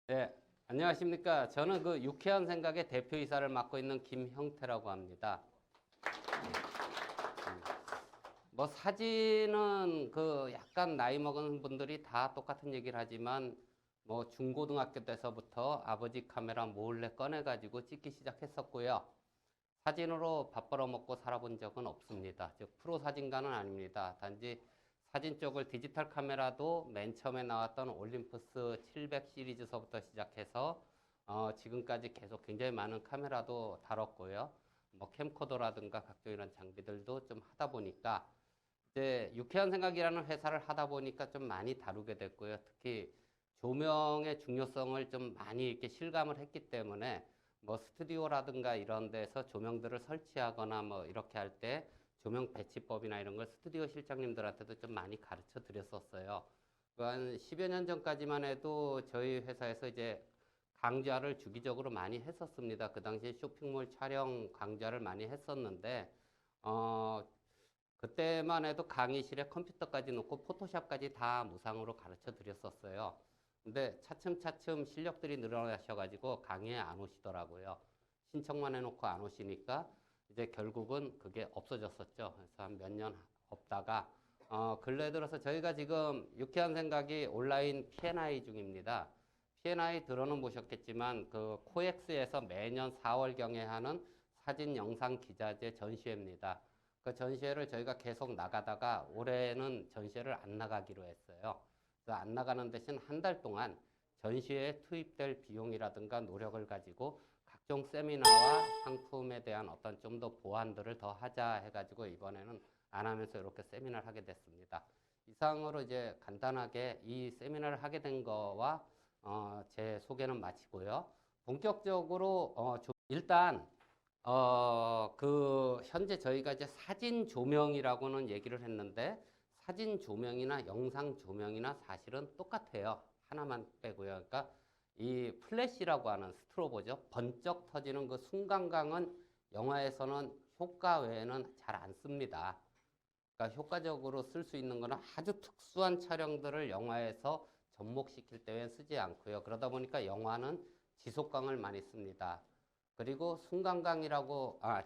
네, 안녕하십니까. 저는 그 유쾌한 생각의 대표이사를 맡고 있는 김형태라고 합니다. 뭐 사진은 그 약간 나이 먹은 분들이 다 똑같은 얘기를 하지만 뭐 중고등학교 때서부터 아버지 카메라 몰래 꺼내가지고 찍기 시작했었고요. 사진으로 밥 벌어먹고 살아본 적은 없습니다. 즉 프로 사진가는 아닙니다. 단지 사진 쪽을 디지털 카메라도 맨 처음에 나왔던 올림푸스 700 시리즈서부터 시작해서 지금까지 계속 굉장히 많은 카메라도 다뤘고요. 뭐 캠코더라든가 각종 이런 장비들도 좀 하다 보니까 이제 유쾌한 생각이라는 회사를 하다 보니까 좀 많이 다루게 됐고요. 특히 조명의 중요성을 좀 많이 이렇게 실감을 했기 때문에 뭐 스튜디오라든가 이런 데서 조명들을 설치하거나 뭐 이렇게 할 때 조명 배치법이나 이런 걸 스튜디오 실장님들한테도 좀 많이 가르쳐 드렸었어요. 한 10여 년 전까지만 해도 저희 회사에서 이제 강좌를 주기적으로 많이 했었습니다. 그 당시에 쇼핑몰 촬영 강좌를 많이 했었는데, 어, 그때만 해도 강의실에 컴퓨터까지 놓고 포토샵까지 다 무상으로 가르쳐 드렸었어요. 근데 차츰차츰 실력들이 늘어나셔가지고 강의에 안 오시더라고요. 신청만 해놓고 안 오시니까 이제 결국은 그게 없어졌었죠. 그래서 한 몇 년 없다가 근래 들어서 저희가 지금 유쾌한 생각이 온라인 P&I 중입니다. P&I 들어는 보셨겠지만 그 코엑스에서 매년 4월경에 하는 사진 영상 기자재 전시회입니다. 그 전시회를 저희가 계속 나가다가 올해는 전시회를 안 나가기로 했어요. 그래서 안 나가는 대신 한 달 동안 전시회에 투입될 비용이라든가 노력을 가지고 각종 세미나와 상품에 대한 어떤 좀 더 보완들을 더 하자 해가지고 이번에는 안 하면서 이렇게 세미나를 하게 됐습니다. 이상으로 이제 간단하게 이 세미나를 하게 된 거와 제 소개는 마치고요. 본격적으로 일단 현재 저희가 이제 사진 조명이라고는 얘기를 했는데, 사진 조명이나 영상 조명이나 사실은 똑같아요. 하나만 빼고요. 그러니까 이 플래시라고 하는 스트로보죠. 번쩍 터지는 그 순간광은 영화에서는 효과 외에는 잘 안 씁니다. 그러니까 효과적으로 쓸 수 있는 거는 아주 특수한 촬영들을 영화에서 접목시킬 때에 쓰지 않고요. 그러다 보니까 영화는 지속광을 많이 씁니다. 그리고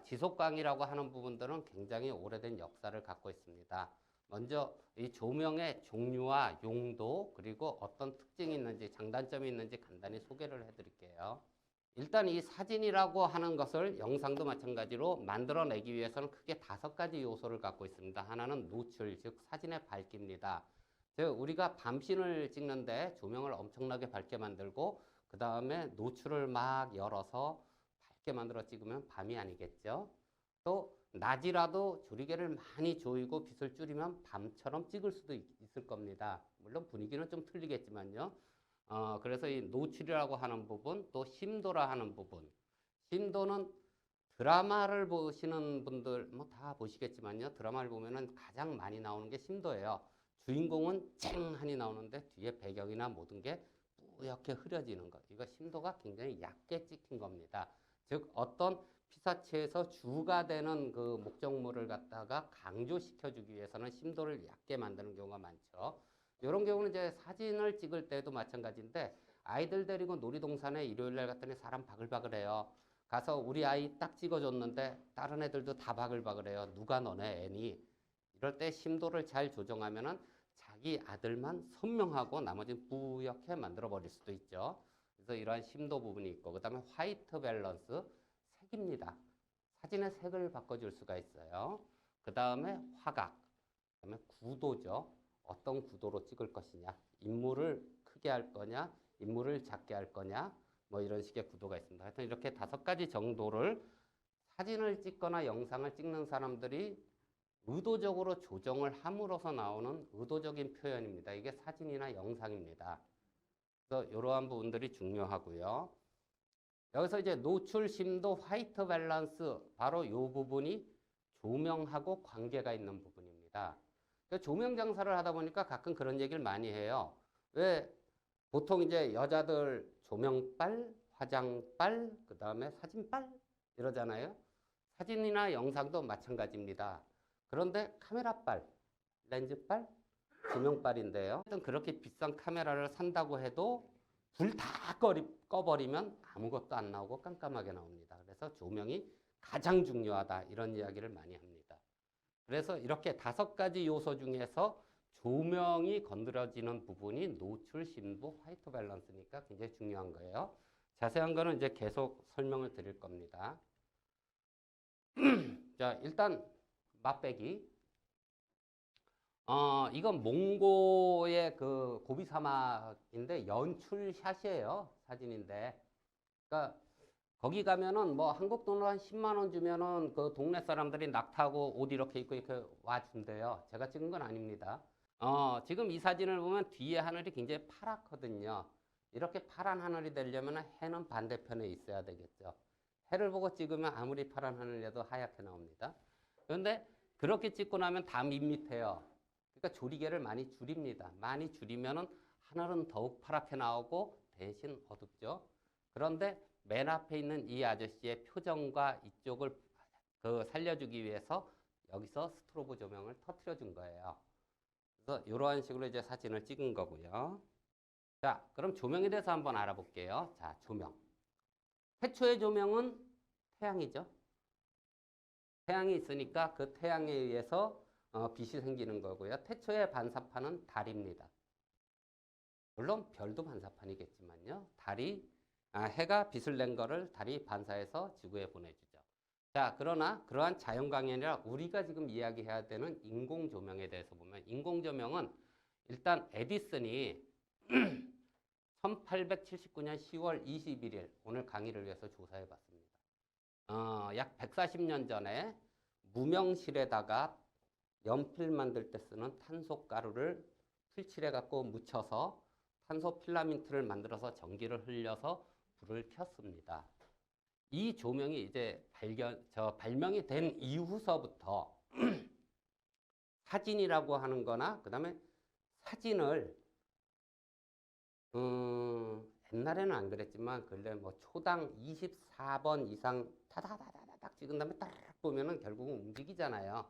지속광이라고 하는 부분들은 굉장히 오래된 역사를 갖고 있습니다. 먼저 이 조명의 종류와 용도, 그리고 어떤 특징이 있는지, 장단점이 있는지 간단히 소개를 해드릴게요. 일단 이 사진이라고 하는 것을 영상도 마찬가지로 만들어내기 위해서는 크게 5가지 요소를 갖고 있습니다. 하나는 노출, 즉 사진의 밝기입니다. 즉 우리가 밤신을 찍는데 조명을 엄청나게 밝게 만들고 그 다음에 노출을 막 열어서 밝게 만들어 찍으면 밤이 아니겠죠. 또 낮이라도 조리개를 많이 조이고 빛을 줄이면 밤처럼 찍을 수도 있을 겁니다. 물론 분위기는 좀 틀리겠지만요. 그래서 이 노출이라고 하는 부분, 또 심도라 하는 부분. 심도는 드라마를 보시는 분들 뭐 다 보시겠지만요. 드라마를 보면은 가장 많이 나오는 게 심도예요. 주인공은 쨍하니 나오는데 뒤에 배경이나 모든 게 뿌옇게 흐려지는 것. 이거 심도가 굉장히 얕게 찍힌 겁니다. 즉 어떤 피사체에서 주가 되는 그 목적물을 갖다가 강조시켜주기 위해서는 심도를 얕게 만드는 경우가 많죠. 이런 경우는 이제 사진을 찍을 때도 마찬가지인데, 아이들 데리고 놀이동산에 일요일 날 갔더니 사람 바글바글해요. 가서 우리 아이 딱 찍어줬는데 다른 애들도 다 바글바글해요. 누가 너네 애니? 이럴 때 심도를 잘 조정하면은 자기 아들만 선명하고 나머지는 뿌옇게 만들어 버릴 수도 있죠. 그래서 이러한 심도 부분이 있고, 그 다음에 화이트 밸런스, 색입니다. 사진의 색을 바꿔줄 수가 있어요. 그 다음에 화각, 그 다음에 구도죠. 어떤 구도로 찍을 것이냐, 인물을 크게 할 거냐, 인물을 작게 할 거냐, 뭐 이런 식의 구도가 있습니다. 하여튼 이렇게 5가지 정도를 사진을 찍거나 영상을 찍는 사람들이 의도적으로 조정을 함으로써 나오는 의도적인 표현입니다. 이게 사진이나 영상입니다. 그래서 이러한 부분들이 중요하고요. 여기서 이제 노출, 심도, 화이트 밸런스, 바로 이 부분이 조명하고 관계가 있는 부분입니다. 그러니까 조명 장사를 하다 보니까 가끔 그런 얘기를 많이 해요. 왜 보통 이제 여자들 조명빨, 화장빨, 그 다음에 사진빨 이러잖아요. 사진이나 영상도 마찬가지입니다. 그런데 카메라빨, 렌즈빨, 조명빨인데요. 그렇게 비싼 카메라를 산다고 해도 불 다 꺼버리면 아무것도 안 나오고 깜깜하게 나옵니다. 그래서 조명이 가장 중요하다 이런 이야기를 많이 합니다. 그래서 이렇게 5가지 요소 중에서 조명이 건드려지는 부분이 노출, 심도, 화이트 밸런스니까 굉장히 중요한 거예요. 자세한 거는 이제 계속 설명을 드릴 겁니다. 자, 일단 맛배기. 이건 몽고의 그 고비 사막인데 연출샷이에요. 사진인데. 그러니까 거기 가면은 뭐 한국 돈으로 한 10만 원 주면은 그 동네 사람들이 낙타하고 옷 이렇게 입고 이렇게 와준대요. 제가 찍은 건 아닙니다. 지금 이 사진을 보면 뒤에 하늘이 굉장히 파랗거든요. 이렇게 파란 하늘이 되려면 해는 반대편에 있어야 되겠죠. 해를 보고 찍으면 아무리 파란 하늘이라도 하얗게 나옵니다. 그런데 그렇게 찍고 나면 다 밋밋해요. 그러니까 조리개를 많이 줄입니다. 많이 줄이면은 하늘은 더욱 파랗게 나오고 대신 어둡죠. 그런데 맨 앞에 있는 이 아저씨의 표정과 이쪽을 그 살려주기 위해서 여기서 스트로브 조명을 터트려 준 거예요. 그래서 이러한 식으로 이제 사진을 찍은 거고요. 자, 그럼 조명에 대해서 한번 알아볼게요. 자, 조명. 태초의 조명은 태양이죠. 태양이 있으니까 그 태양에 의해서 빛이 생기는 거고요. 태초의 반사판은 달입니다. 물론 별도 반사판이겠지만요. 해가 빛을 낸 거를 달이 반사해서 지구에 보내주죠. 자, 그러나 그러한 자연광이 아니라 우리가 지금 이야기해야 되는 인공조명에 대해서 보면 인공조명은 일단 에디슨이 1879년 10월 21일 오늘 강의를 위해서 조사해 봤습니다. 약 140년 전에 무명실에다가 연필 만들 때 쓰는 탄소 가루를 풀칠해 갖고 묻혀서 탄소 필라멘트를 만들어서 전기를 흘려서 불을 켰습니다. 이 조명이 이제 발명이 된 이후서부터 사진이라고 하는 거나 그다음에 사진을 옛날에는 안 그랬지만 근래 뭐 초당 24번 이상 타다다다닥 찍은 다음에 딱 보면은 결국은 움직이잖아요.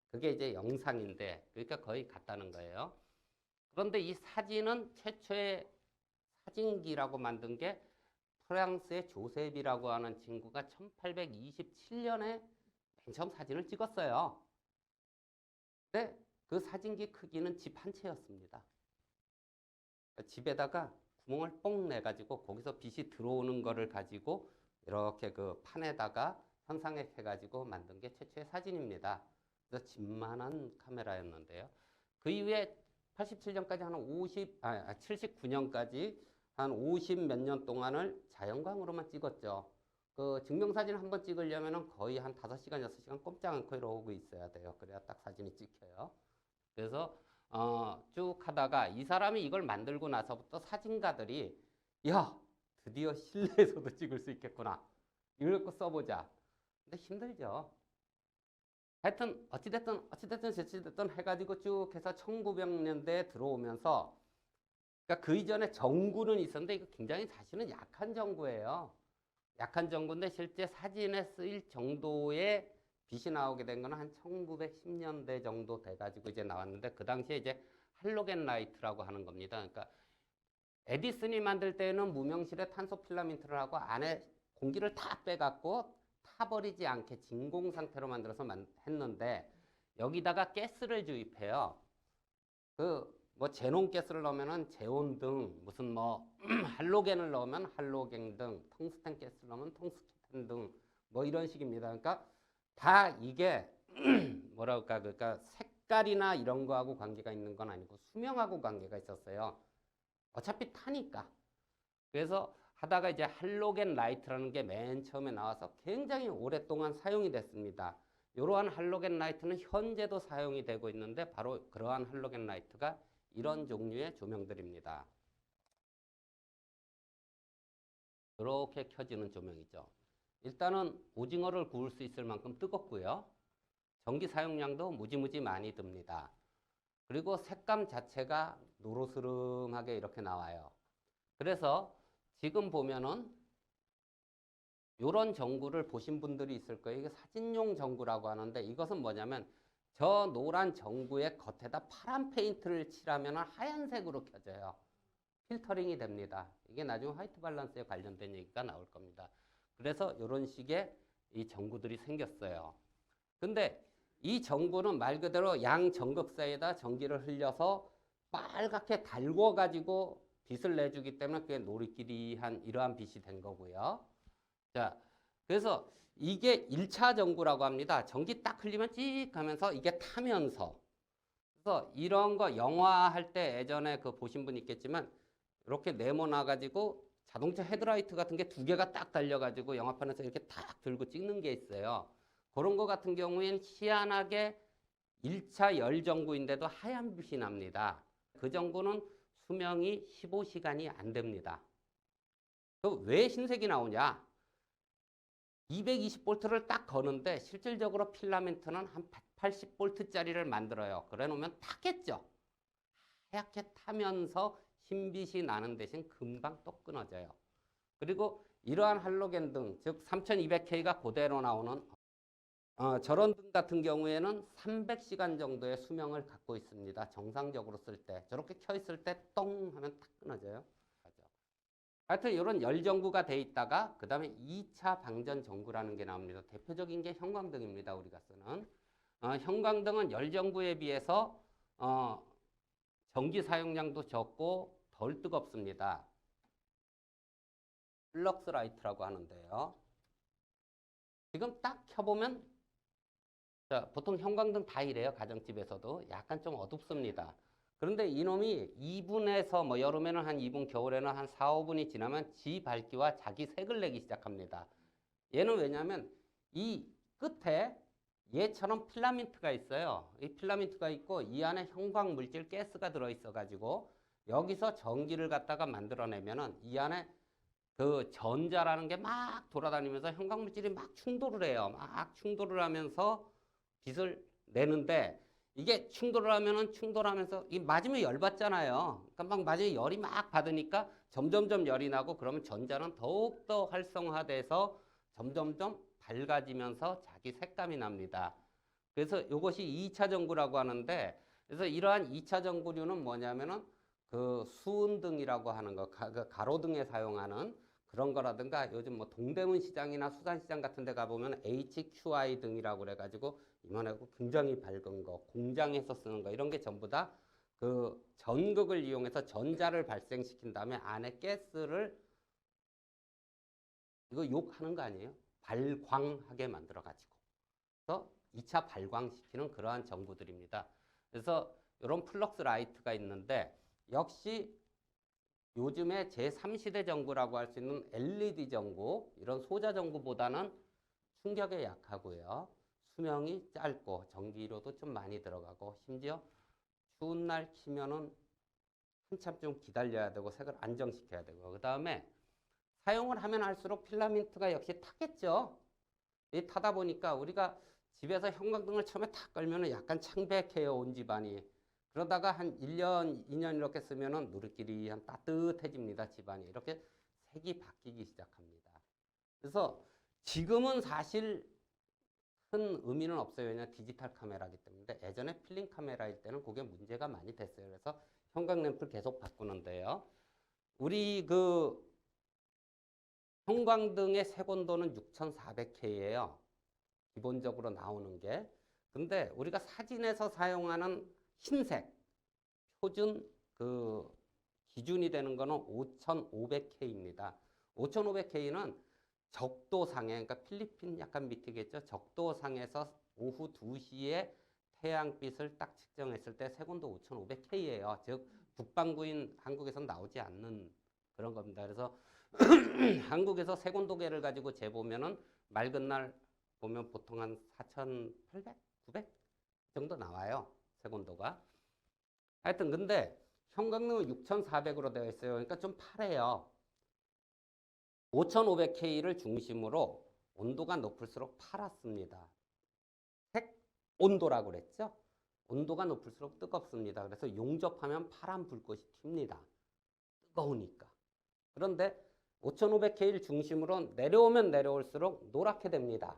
그게 이제 영상인데 그러니까 거의 같다는 거예요. 그런데 이 사진은 최초의 사진기라고 만든 게 프랑스의 조셉이라고 하는 친구가 1827년에 맨 처음 사진을 찍었어요. 근데 그 사진기 크기는 집 한 채였습니다. 집에다가 구멍을 뽕 내가지고 거기서 빛이 들어오는 거를 가지고 이렇게 그 판에다가 현상액 해가지고 만든 게 최초의 사진입니다. 그래서 집만한 카메라였는데요. 그 이후에 87년까지 한 79년까지 한 50 몇 년 동안을 자연광으로만 찍었죠. 그 증명사진 한번 찍으려면 거의 한 5시간, 6시간 꼼짝 않고 이러고 있어야 돼요. 그래야 딱 사진이 찍혀요. 그래서 쭉 하다가 이 사람이 이걸 만들고 나서부터 사진가들이 야, 드디어 실내에서도 찍을 수 있겠구나. 이걸 갖고 써보자. 근데 힘들죠. 하여튼 어찌됐든 해가지고 쭉 해서 1900년대에 들어오면서 그러니까 그 이전에 전구는 있었는데 이거 굉장히 사실은 약한 전구예요. 약한 전구인데 실제 사진에 쓰일 정도의 빛이 나오게 된 거는 한 1910년대 정도 돼가지고 이제 나왔는데 그 당시에 이제 할로겐 라이트라고 하는 겁니다. 그러니까 에디슨이 만들 때는 무명실에 탄소 필라멘트를 하고 안에 공기를 다 빼갖고 타버리지 않게 진공 상태로 만들어서 했는데 여기다가 가스를 주입해요. 뭐 제논 가스를 넣으면은 제온 등 무슨 뭐 할로겐을 넣으면 할로겐 등 텅스텐 가스를 넣으면 텅스텐 등 뭐 이런 식입니다. 그러니까 다 이게 뭐랄까 그러니까 색깔이나 이런 거하고 관계가 있는 건 아니고 수명하고 관계가 있었어요. 어차피 타니까. 그래서 하다가 이제 할로겐 라이트라는 게 맨 처음에 나와서 굉장히 오랫동안 사용이 됐습니다. 이러한 할로겐 라이트는 현재도 사용이 되고 있는데 바로 그러한 할로겐 라이트가 이런 종류의 조명들입니다. 이렇게 켜지는 조명이죠. 일단은 오징어를 구울 수 있을 만큼 뜨겁고요. 전기 사용량도 무지무지 많이 듭니다. 그리고 색감 자체가 노르스름하게 이렇게 나와요. 그래서 지금 보면은 이런 전구를 보신 분들이 있을 거예요. 이게 사진용 전구라고 하는데 이것은 뭐냐면 저 노란 전구의 겉에다 파란 페인트를 칠하면 하얀색으로 켜져요. 필터링이 됩니다. 이게 나중에 화이트 밸런스에 관련된 얘기가 나올 겁니다. 그래서 이런 식의 이 전구들이 생겼어요. 근데 이 전구는 말 그대로 양 전극 사이에다 전기를 흘려서 빨갛게 달궈가지고 빛을 내주기 때문에 그게 노리끼리한 이러한 빛이 된 거고요. 자, 그래서 이게 1차 전구라고 합니다. 전기 딱 흘리면 찍 하면서 이게 타면서. 그래서 이런 거 영화 할 때 예전에 그 보신 분 있겠지만 이렇게 네모나가지고 자동차 헤드라이트 같은 게 두 개가 딱 달려가지고 영화판에서 이렇게 딱 들고 찍는 게 있어요. 그런 거 같은 경우에는 희한하게 1차 열전구인데도 하얀 빛이 납니다. 그 전구는 수명이 15시간이 안 됩니다. 왜 흰색이 나오냐? 220볼트를 딱 거는데 실질적으로 필라멘트는 한 180볼트짜리를 만들어요. 그래 놓으면 타겠죠. 하얗게 타면서 흰빛이 나는 대신 금방 또 끊어져요. 그리고 이러한 할로겐 등, 즉 3200K가 그대로 나오는 저런 등 같은 경우에는 300시간 정도의 수명을 갖고 있습니다. 정상적으로 쓸 때. 저렇게 켜 있을 때 똥 하면 탁 끊어져요. 하여튼 이런 열전구가 돼 있다가 그 다음에 2차 방전 전구라는 게 나옵니다. 대표적인 게 형광등입니다. 우리가 쓰는. 형광등은 열전구에 비해서 전기 사용량도 적고 덜 뜨겁습니다. 플럭스 라이트라고 하는데요. 지금 딱 켜보면 자, 보통 형광등 다 이래요. 가정집에서도 약간 좀 어둡습니다. 그런데 이놈이 2분에서 뭐 여름에는 한 2분, 겨울에는 한 4, 5분이 지나면 지 밝기와 자기 색을 내기 시작합니다. 얘는 왜냐하면 이 끝에 얘처럼 필라멘트가 있어요. 이 필라멘트가 있고 이 안에 형광 물질 가스가 들어있어 가지고 여기서 전기를 갖다가 만들어내면은 이 안에 그 전자라는 게 막 돌아다니면서 형광 물질이 막 충돌을 해요. 막 충돌을 하면서 빛을 내는데 이게 충돌을 하면은 충돌하면서 이 맞으면 열 받잖아요. 그러니까 막 맞으면 열이 막 받으니까 점점점 열이 나고 그러면 전자는 더욱더 활성화돼서 점점점 밝아지면서 자기 색감이 납니다. 그래서 이것이 2차 전구라고 하는데 그래서 이러한 2차 전구류는 뭐냐면은 그 수은등이라고 하는 거, 가로등에 사용하는 그런 거라든가 요즘 뭐 동대문 시장이나 수산시장 같은 데 가보면 HQI 등이라고 그래가지고 이만하고 굉장히 밝은 거, 공장에서 쓰는 거 이런 게 전부 다 그 전극을 이용해서 전자를 발생시킨 다음에 안에 가스를 이거 욕하는 거 아니에요? 발광하게 만들어가지고. 그래서 2차 발광시키는 그러한 전구들입니다. 그래서 이런 플럭스 라이트가 있는데 역시 요즘에 제3시대 전구라고 할 수 있는 LED 전구, 이런 소자 전구보다는 충격에 약하고요. 수명이 짧고 전기료도 좀 많이 들어가고 심지어 추운 날 키면은 한참 좀 기다려야 되고 색을 안정시켜야 되고 그 다음에 사용을 하면 할수록 필라멘트가 역시 타겠죠. 이 타다 보니까 우리가 집에서 형광등을 처음에 탁 걸면은 약간 창백해요, 온 집안이. 그러다가 한 1년, 2년 이렇게 쓰면은 누리끼리 한 따뜻해집니다, 집안이. 이렇게 색이 바뀌기 시작합니다. 그래서 지금은 사실 큰 의미는 없어요. 왜냐하면 디지털 카메라이기 때문에. 예전에 필름 카메라일 때는 그게 문제가 많이 됐어요. 그래서 형광램프를 계속 바꾸는데요. 우리 그 형광등의 색온도는 6400K예요. 기본적으로 나오는 게. 근데 우리가 사진에서 사용하는 흰색 표준 그 기준이 되는 거는 5500K입니다. 5500K는 적도상에, 그러니까 필리핀 약간 밑이겠죠. 적도상에서 오후 2시에 태양빛을 딱 측정했을 때 색온도 5500K예요. 즉 북반구인 한국에서는 나오지 않는 그런 겁니다. 그래서 한국에서 색온도계를 가지고 재보면은 맑은 날 보면 보통 한 4800, 900 정도 나와요. 색온도가. 하여튼 근데 형광등은 6400으로 되어 있어요. 그러니까 좀 파래요. 5500K를 중심으로 온도가 높을수록 파랗습니다. 색 온도라고 그랬죠? 온도가 높을수록 뜨겁습니다. 그래서 용접하면 파란 불꽃이 튑니다. 뜨거우니까. 그런데 5500K를 중심으로 내려오면 내려올수록 노랗게 됩니다.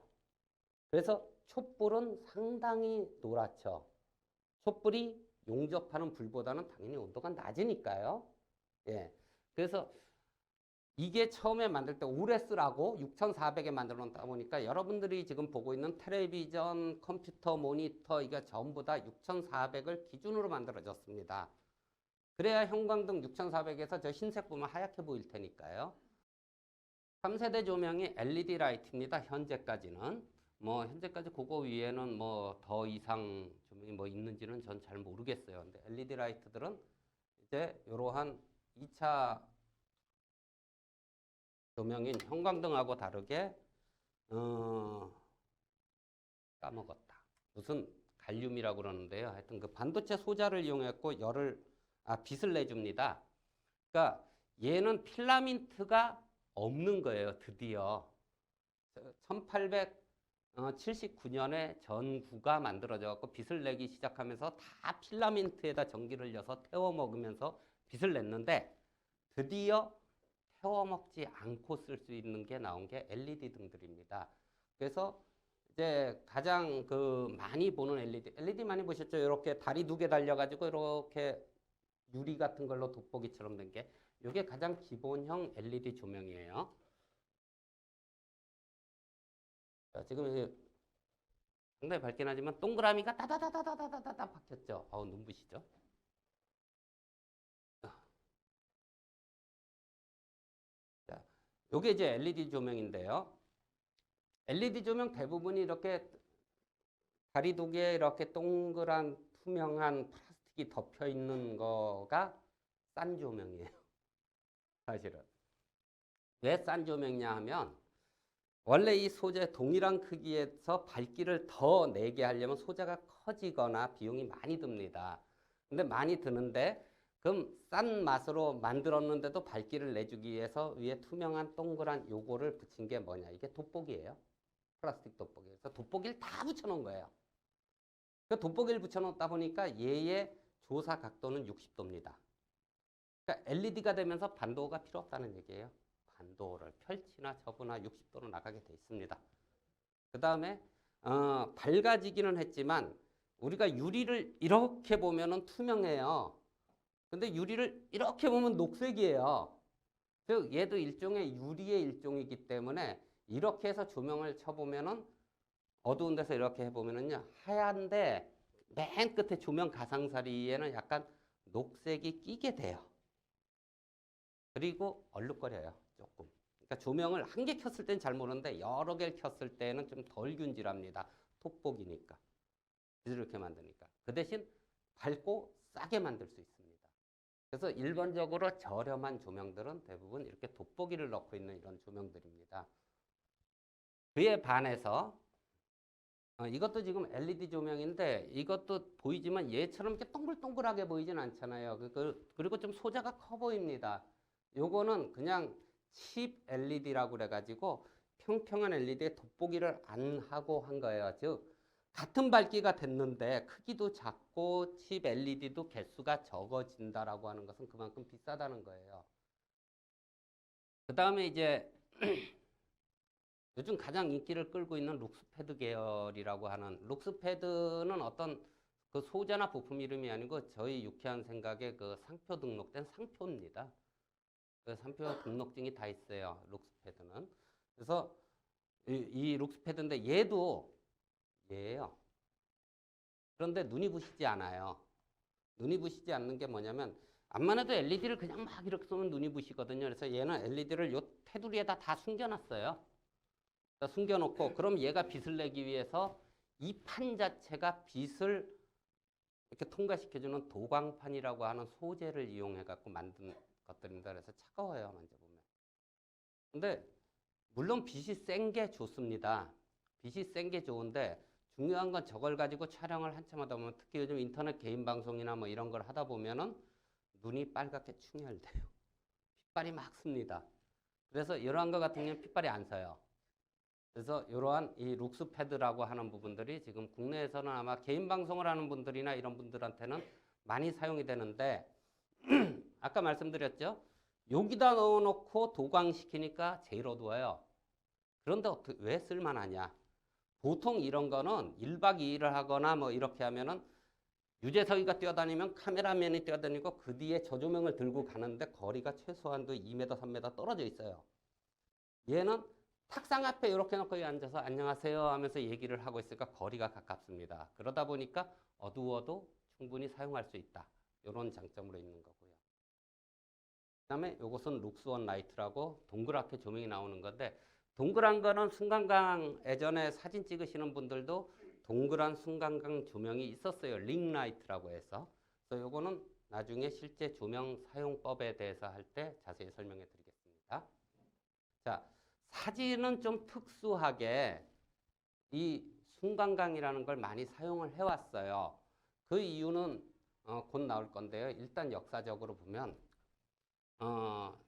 그래서 촛불은 상당히 노랗죠. 촛불이 용접하는 불보다는 당연히 온도가 낮으니까요. 예. 그래서 이게 처음에 만들 때 오래 쓰라고 6400에 만들어 놓다 보니까 여러분들이 지금 보고 있는 텔레비전, 컴퓨터, 모니터 이게 전부 다 6400을 기준으로 만들어졌습니다. 그래야 형광등 6400에서 저 흰색 보면 하얗게 보일 테니까요. 3세대 조명이 LED 라이트입니다. 현재까지는. 뭐 현재까지 그거 위에는 뭐 더 이상 조명이 뭐 있는지는 전 잘 모르겠어요. 근데 LED 라이트들은 이제 이러한 2차 조명인 형광등하고 다르게 까먹었다. 무슨 갈륨이라고 그러는데요. 하여튼 그 반도체 소자를 이용했고 빛을 내줍니다. 그러니까 얘는 필라멘트가 없는 거예요. 드디어 1879년에 전구가 만들어져 갖고 빛을 내기 시작하면서 다 필라멘트에다 전기를 넣어서 태워 먹으면서 빛을 냈는데 드디어 태워 먹지 않고 쓸 수 있는 게 나온 게 LED 등들입니다. 그래서 이제 가장 많이 보는 LED 많이 보셨죠? 이렇게 다리 2개 달려가지고 이렇게 유리 같은 걸로 돋보기처럼 된 게 이게 가장 기본형 LED 조명이에요. 자, 지금 상당히 밝긴 하지만 동그라미가 따다다다다다다다 박혔죠. 눈부시죠? 자, 요게 이제 LED 조명인데요. LED 조명 대부분이 이렇게 다리 2개 이렇게 동그란 투명한 플라스틱이 덮여 있는 거가 싼 조명이에요. 사실은. 왜 싼 조명이냐 하면 원래 이 소재 동일한 크기에서 밝기를 더 내게 하려면 소재가 커지거나 비용이 많이 듭니다. 근데 많이 드는데 그럼 싼 맛으로 만들었는데도 밝기를 내주기 위해서 위에 투명한 동그란 요거를 붙인 게 뭐냐. 이게 돋보기예요. 플라스틱 돋보기. 그래서 돋보기를 다 붙여놓은 거예요. 그 돋보기를 붙여놓다 보니까 얘의 조사 각도는 60도입니다. 그러니까 LED가 되면서 반도가 필요 없다는 얘기예요. 반도를 펼치나 접으나 60도로 나가게 돼 있습니다. 그 다음에 밝아지기는 했지만 우리가 유리를 이렇게 보면은 투명해요. 근데 유리를 이렇게 보면 녹색이에요. 즉 얘도 일종의 유리의 일종이기 때문에 이렇게 해서 조명을 쳐보면은 어두운 데서 이렇게 해보면은요 하얀데 맨 끝에 조명 가상사리에는 약간 녹색이 끼게 돼요. 그리고 얼룩거려요 조금. 그러니까 조명을 한 개 켰을 땐 잘 모르는데 여러 개를 켰을 때는 좀 덜 균질합니다. 톡복이니까. 이렇게 만드니까. 그 대신 밝고 싸게 만들 수 있습니다. 그래서 일반적으로 저렴한 조명들은 대부분 이렇게 돋보기를 넣고 있는 이런 조명들입니다. 그에 반해서 이것도 지금 LED 조명인데 이것도 보이지만 얘처럼 이렇게 동글동글하게 보이진 않잖아요. 그리고 좀 소재가 커 보입니다. 요거는 그냥 칩 LED라고 그래가지고 평평한 LED에 돋보기를 안 하고 한 거예요. 즉 같은 밝기가 됐는데 크기도 작고 칩 LED도 개수가 적어진다라고 하는 것은 그만큼 비싸다는 거예요. 그 다음에 이제 요즘 가장 인기를 끌고 있는 룩스패드 계열이라고 하는 룩스패드는 어떤 그 소재나 부품 이름이 아니고 저희 유쾌한 생각에 그 상표 등록된 상표입니다. 그 상표 등록증이 다 있어요. 룩스패드는. 그래서 이 룩스패드인데 얘도 얘예요. 그런데 눈이 부시지 않아요. 눈이 부시지 않는 게 뭐냐면 암만 해도 LED를 그냥 막 이렇게 쏘면 눈이 부시거든요. 그래서 얘는 LED를 요 테두리에다 다 숨겨놨어요. 숨겨놓고 그럼 얘가 빛을 내기 위해서 이 판 자체가 빛을 이렇게 통과시켜주는 도광판이라고 하는 소재를 이용해 갖고 만든 것들입니다. 그래서 차가워요, 만져보면. 근데 물론 빛이 센 게 좋습니다. 빛이 센 게 좋은데 중요한 건 저걸 가지고 촬영을 한참 하다 보면 특히 요즘 인터넷 개인 방송이나 뭐 이런 걸 하다 보면은 눈이 빨갛게 충혈돼요. 핏발이 막 씁니다. 그래서 이러한 것 같은 경우는 핏발이 안 서요. 그래서 이러한 이 룩스패드라고 하는 부분들이 지금 국내에서는 아마 개인 방송을 하는 분들이나 이런 분들한테는 많이 사용이 되는데 아까 말씀드렸죠? 여기다 넣어놓고 도광시키니까 제일 어두워요. 그런데 왜 쓸만하냐? 보통 이런 거는 1박 2일을 하거나 뭐 이렇게 하면은 유재석이가 뛰어다니면 카메라맨이 뛰어다니고 그 뒤에 저조명을 들고 가는데 거리가 최소한도 2m, 3m 떨어져 있어요. 얘는 탁상 앞에 이렇게 놓고 앉아서 안녕하세요 하면서 얘기를 하고 있으니까 거리가 가깝습니다. 그러다 보니까 어두워도 충분히 사용할 수 있다. 이런 장점으로 있는 거고요. 그 다음에 이것은 룩스원 라이트라고 동그랗게 조명이 나오는 건데 동그란 거는 승강강 예전에 사진 찍으시는 분들도 동그란 승강강 조명이 있었어요. 링라이트라고 해서. 그래서 이거는 나중에 실제 조명 사용법에 대해서 할 때 자세히 설명해 드리겠습니다. 자, 사진은 좀 특수하게 이 승강강이라는 걸 많이 사용을 해왔어요. 그 이유는 곧 나올 건데요. 일단 역사적으로 보면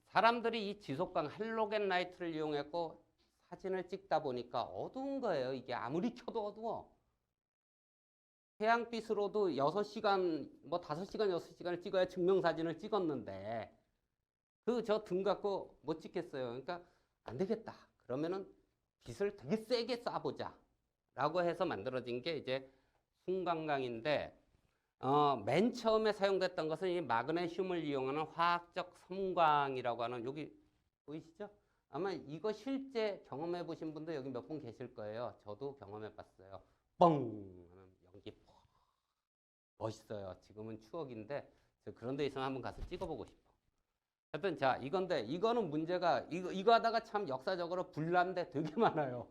사람들이 이 지속광 할로겐 라이트를 이용했고 사진을 찍다 보니까 어두운 거예요. 이게 아무리 켜도 어두워. 태양빛으로도 6시간, 뭐 5시간, 6시간을 찍어야 증명사진을 찍었는데 그 저 등 갖고 못 찍겠어요. 그러니까 안 되겠다. 그러면은 빛을 되게 세게 쏴보자. 라고 해서 만들어진 게 이제 승강강인데 맨 처음에 사용됐던 것은 이 마그네슘을 이용하는 화학적 섬광이라고 하는 여기 보이시죠? 아마 이거 실제 경험해 보신 분도 여기 몇 분 계실 거예요. 저도 경험해 봤어요. 뻥! 하는 연기 퍽! 멋있어요. 지금은 추억인데 그런 데 있으면 한번 가서 찍어보고 싶어. 하여튼 자 이건데 이거는 문제가 이거 하다가 참 역사적으로 불난 데 되게 많아요.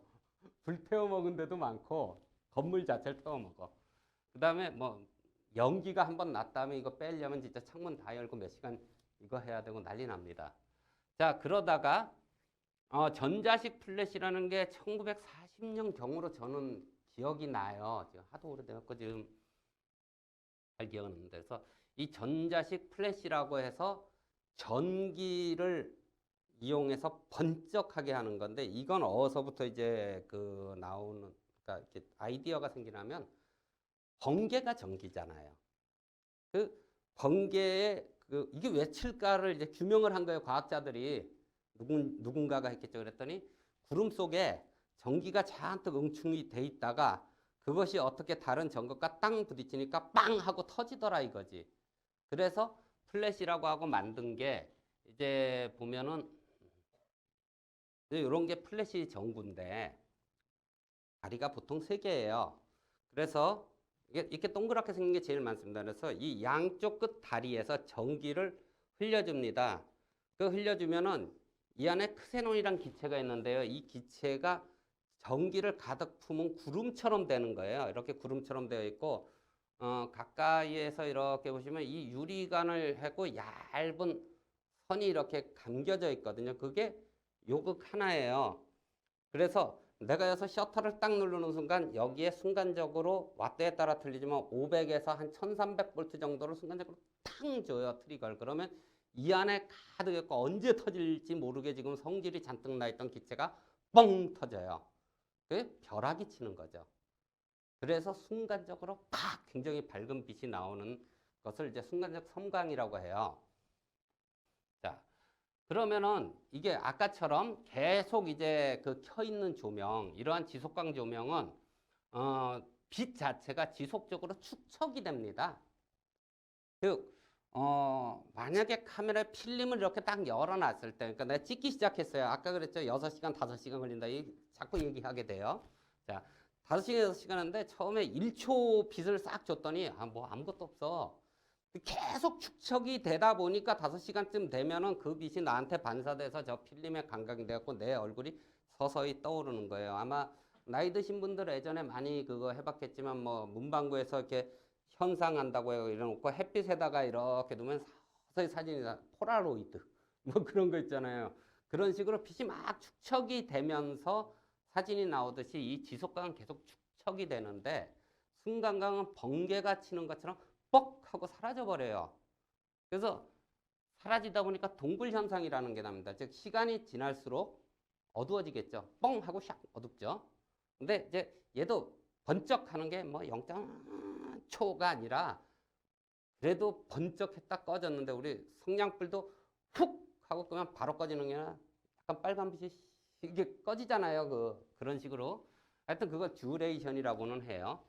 불 태워 먹은 데도 많고 건물 자체를 태워 먹어. 그 다음에 뭐 연기가 한번 났다면 이거 빼려면 진짜 창문 다 열고 몇 시간 이거 해야 되고 난리 납니다. 자 그러다가 전자식 플래시라는 게 1940년 경으로 저는 기억이 나요. 지금 하도 오래돼갖고 지금 잘 기억은 없는데 그래서 이 전자식 플래시라고 해서 전기를 이용해서 번쩍하게 하는 건데 이건 어디서부터 이제 그 나오는 그러니까 이렇게 아이디어가 생기냐면 번개가 전기잖아요. 그 번개의 이게 왜 칠까를 이제 규명을 한 거예요. 과학자들이 누군가가 했겠죠. 그랬더니 구름 속에 전기가 잔뜩 응축이 돼 있다가 그것이 어떻게 다른 전극과 땅 부딪히니까 빵 하고 터지더라 이거지. 그래서 플래시라고 하고 만든 게 이제 보면은 이런 게 플래시 전구인데 다리가 보통 3개예요. 그래서 이렇게 동그랗게 생긴 게 제일 많습니다. 그래서 이 양쪽 끝 다리에서 전기를 흘려줍니다. 그 흘려주면은 이 안에 크세논이란 기체가 있는데요. 이 기체가 전기를 가득 품은 구름처럼 되는 거예요. 이렇게 구름처럼 되어 있고 가까이에서 이렇게 보시면 이 유리관을 하고 얇은 선이 이렇게 감겨져 있거든요. 그게 요극 하나예요. 그래서 내가 여기서 셔터를 딱 누르는 순간 여기에 순간적으로 왓트에 따라 틀리지만 500에서 한 1300V 정도를 순간적으로 탕 줘요. 트리거를. 그러면 이 안에 가득 있고 언제 터질지 모르게 지금 성질이 잔뜩 나 있던 기체가 뻥 터져요. 그게 벼락이 치는 거죠. 그래서 순간적으로 팍 굉장히 밝은 빛이 나오는 것을 이제 순간적 섬광이라고 해요. 자, 그러면은 이게 아까처럼 계속 이제 그 켜 있는 조명, 이러한 지속광 조명은 빛 자체가 지속적으로 축척이 됩니다. 즉, 만약에 카메라에 필름을 이렇게 딱 열어놨을 때, 그러니까 내가 찍기 시작했어요. 아까 그랬죠. 6시간, 5시간 걸린다. 자꾸 얘기하게 돼요. 자, 5시간, 6시간 하는데 처음에 1초 빛을 싹 줬더니 뭐 아무것도 없어. 계속 축척이 되다 보니까 5시간쯤 되면은 그 빛이 나한테 반사돼서 저 필름에 감각이 돼갖고 내 얼굴이 서서히 떠오르는 거예요. 아마 나이 드신 분들 예전에 많이 그거 해봤겠지만 뭐 문방구에서 이렇게 현상한다고 해요. 이래놓고 햇빛에다가 이렇게 두면 서서히 사진이 폴라로이드 뭐 그런 거 있잖아요. 그런 식으로 빛이 막 축척이 되면서 사진이 나오듯이 이 지속광은 계속 축척이 되는데 순간광은 번개가 치는 것처럼 뻑 하고 사라져 버려요. 그래서 사라지다 보니까 동굴 현상이라는 게 납니다. 즉 시간이 지날수록 어두워지겠죠. 뻥 하고 샥 어둡죠. 근데 이제 얘도 번쩍하는 게 뭐 0.초가 아니라 그래도 번쩍했다 꺼졌는데 우리 성냥불도 훅 하고 끄면 바로 꺼지는 게 아니라 약간 빨간빛이 이게 꺼지잖아요. 그런 식으로. 하여튼 그거 듀레이션이라고는 해요.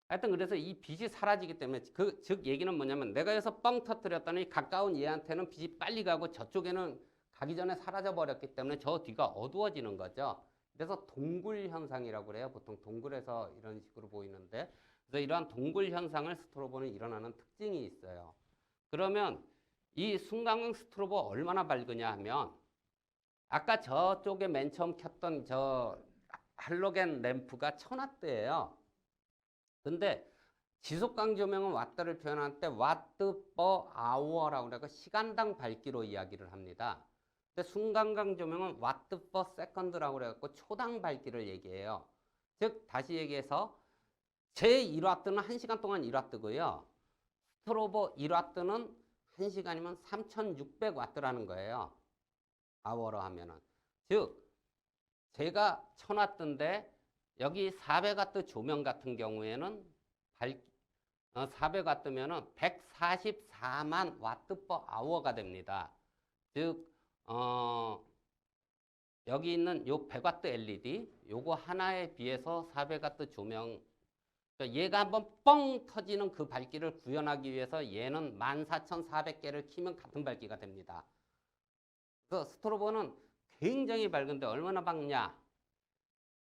하여튼 그래서 이 빛이 사라지기 때문에 즉 얘기는 뭐냐면 내가 여기서 뻥 터뜨렸더니 가까운 얘한테는 빛이 빨리 가고 저쪽에는 가기 전에 사라져 버렸기 때문에 저 뒤가 어두워지는 거죠. 그래서 동굴 현상이라고 그래요. 보통 동굴에서 이런 식으로 보이는데 그래서 이러한 동굴 현상을 스트로보는 일어나는 특징이 있어요. 그러면 이 순간광 스트로보 얼마나 밝으냐 하면 아까 저쪽에 맨 처음 켰던 저 할로겐 램프가 1000와트예요. 근데 지속광 조명은 와트를 표현할 때 와트 퍼 아워라고 그래서 시간당 밝기로 이야기를 합니다. 근데 순간광 조명은 와트 퍼 세컨드라고 그래갖고 초당 밝기를 얘기해요. 즉 다시 얘기해서 제 1와트는 1시간 동안 1와트고요. 스트로보 1와트는 1시간이면 3600와트라는 거예요. 아워로 하면은. 즉 제가 1000와트인데 여기 400와트 조명 같은 경우에는 400와트면은 144만 와트 퍼 아워가 됩니다. 즉 여기 있는 요 100와트 LED 요거 하나에 비해서 400와트 조명 얘가 한번 뻥 터지는 그 밝기를 구현하기 위해서 얘는 14,400개를 키면 같은 밝기가 됩니다. 그래서 스트로보는 굉장히 밝은데 얼마나 밝냐?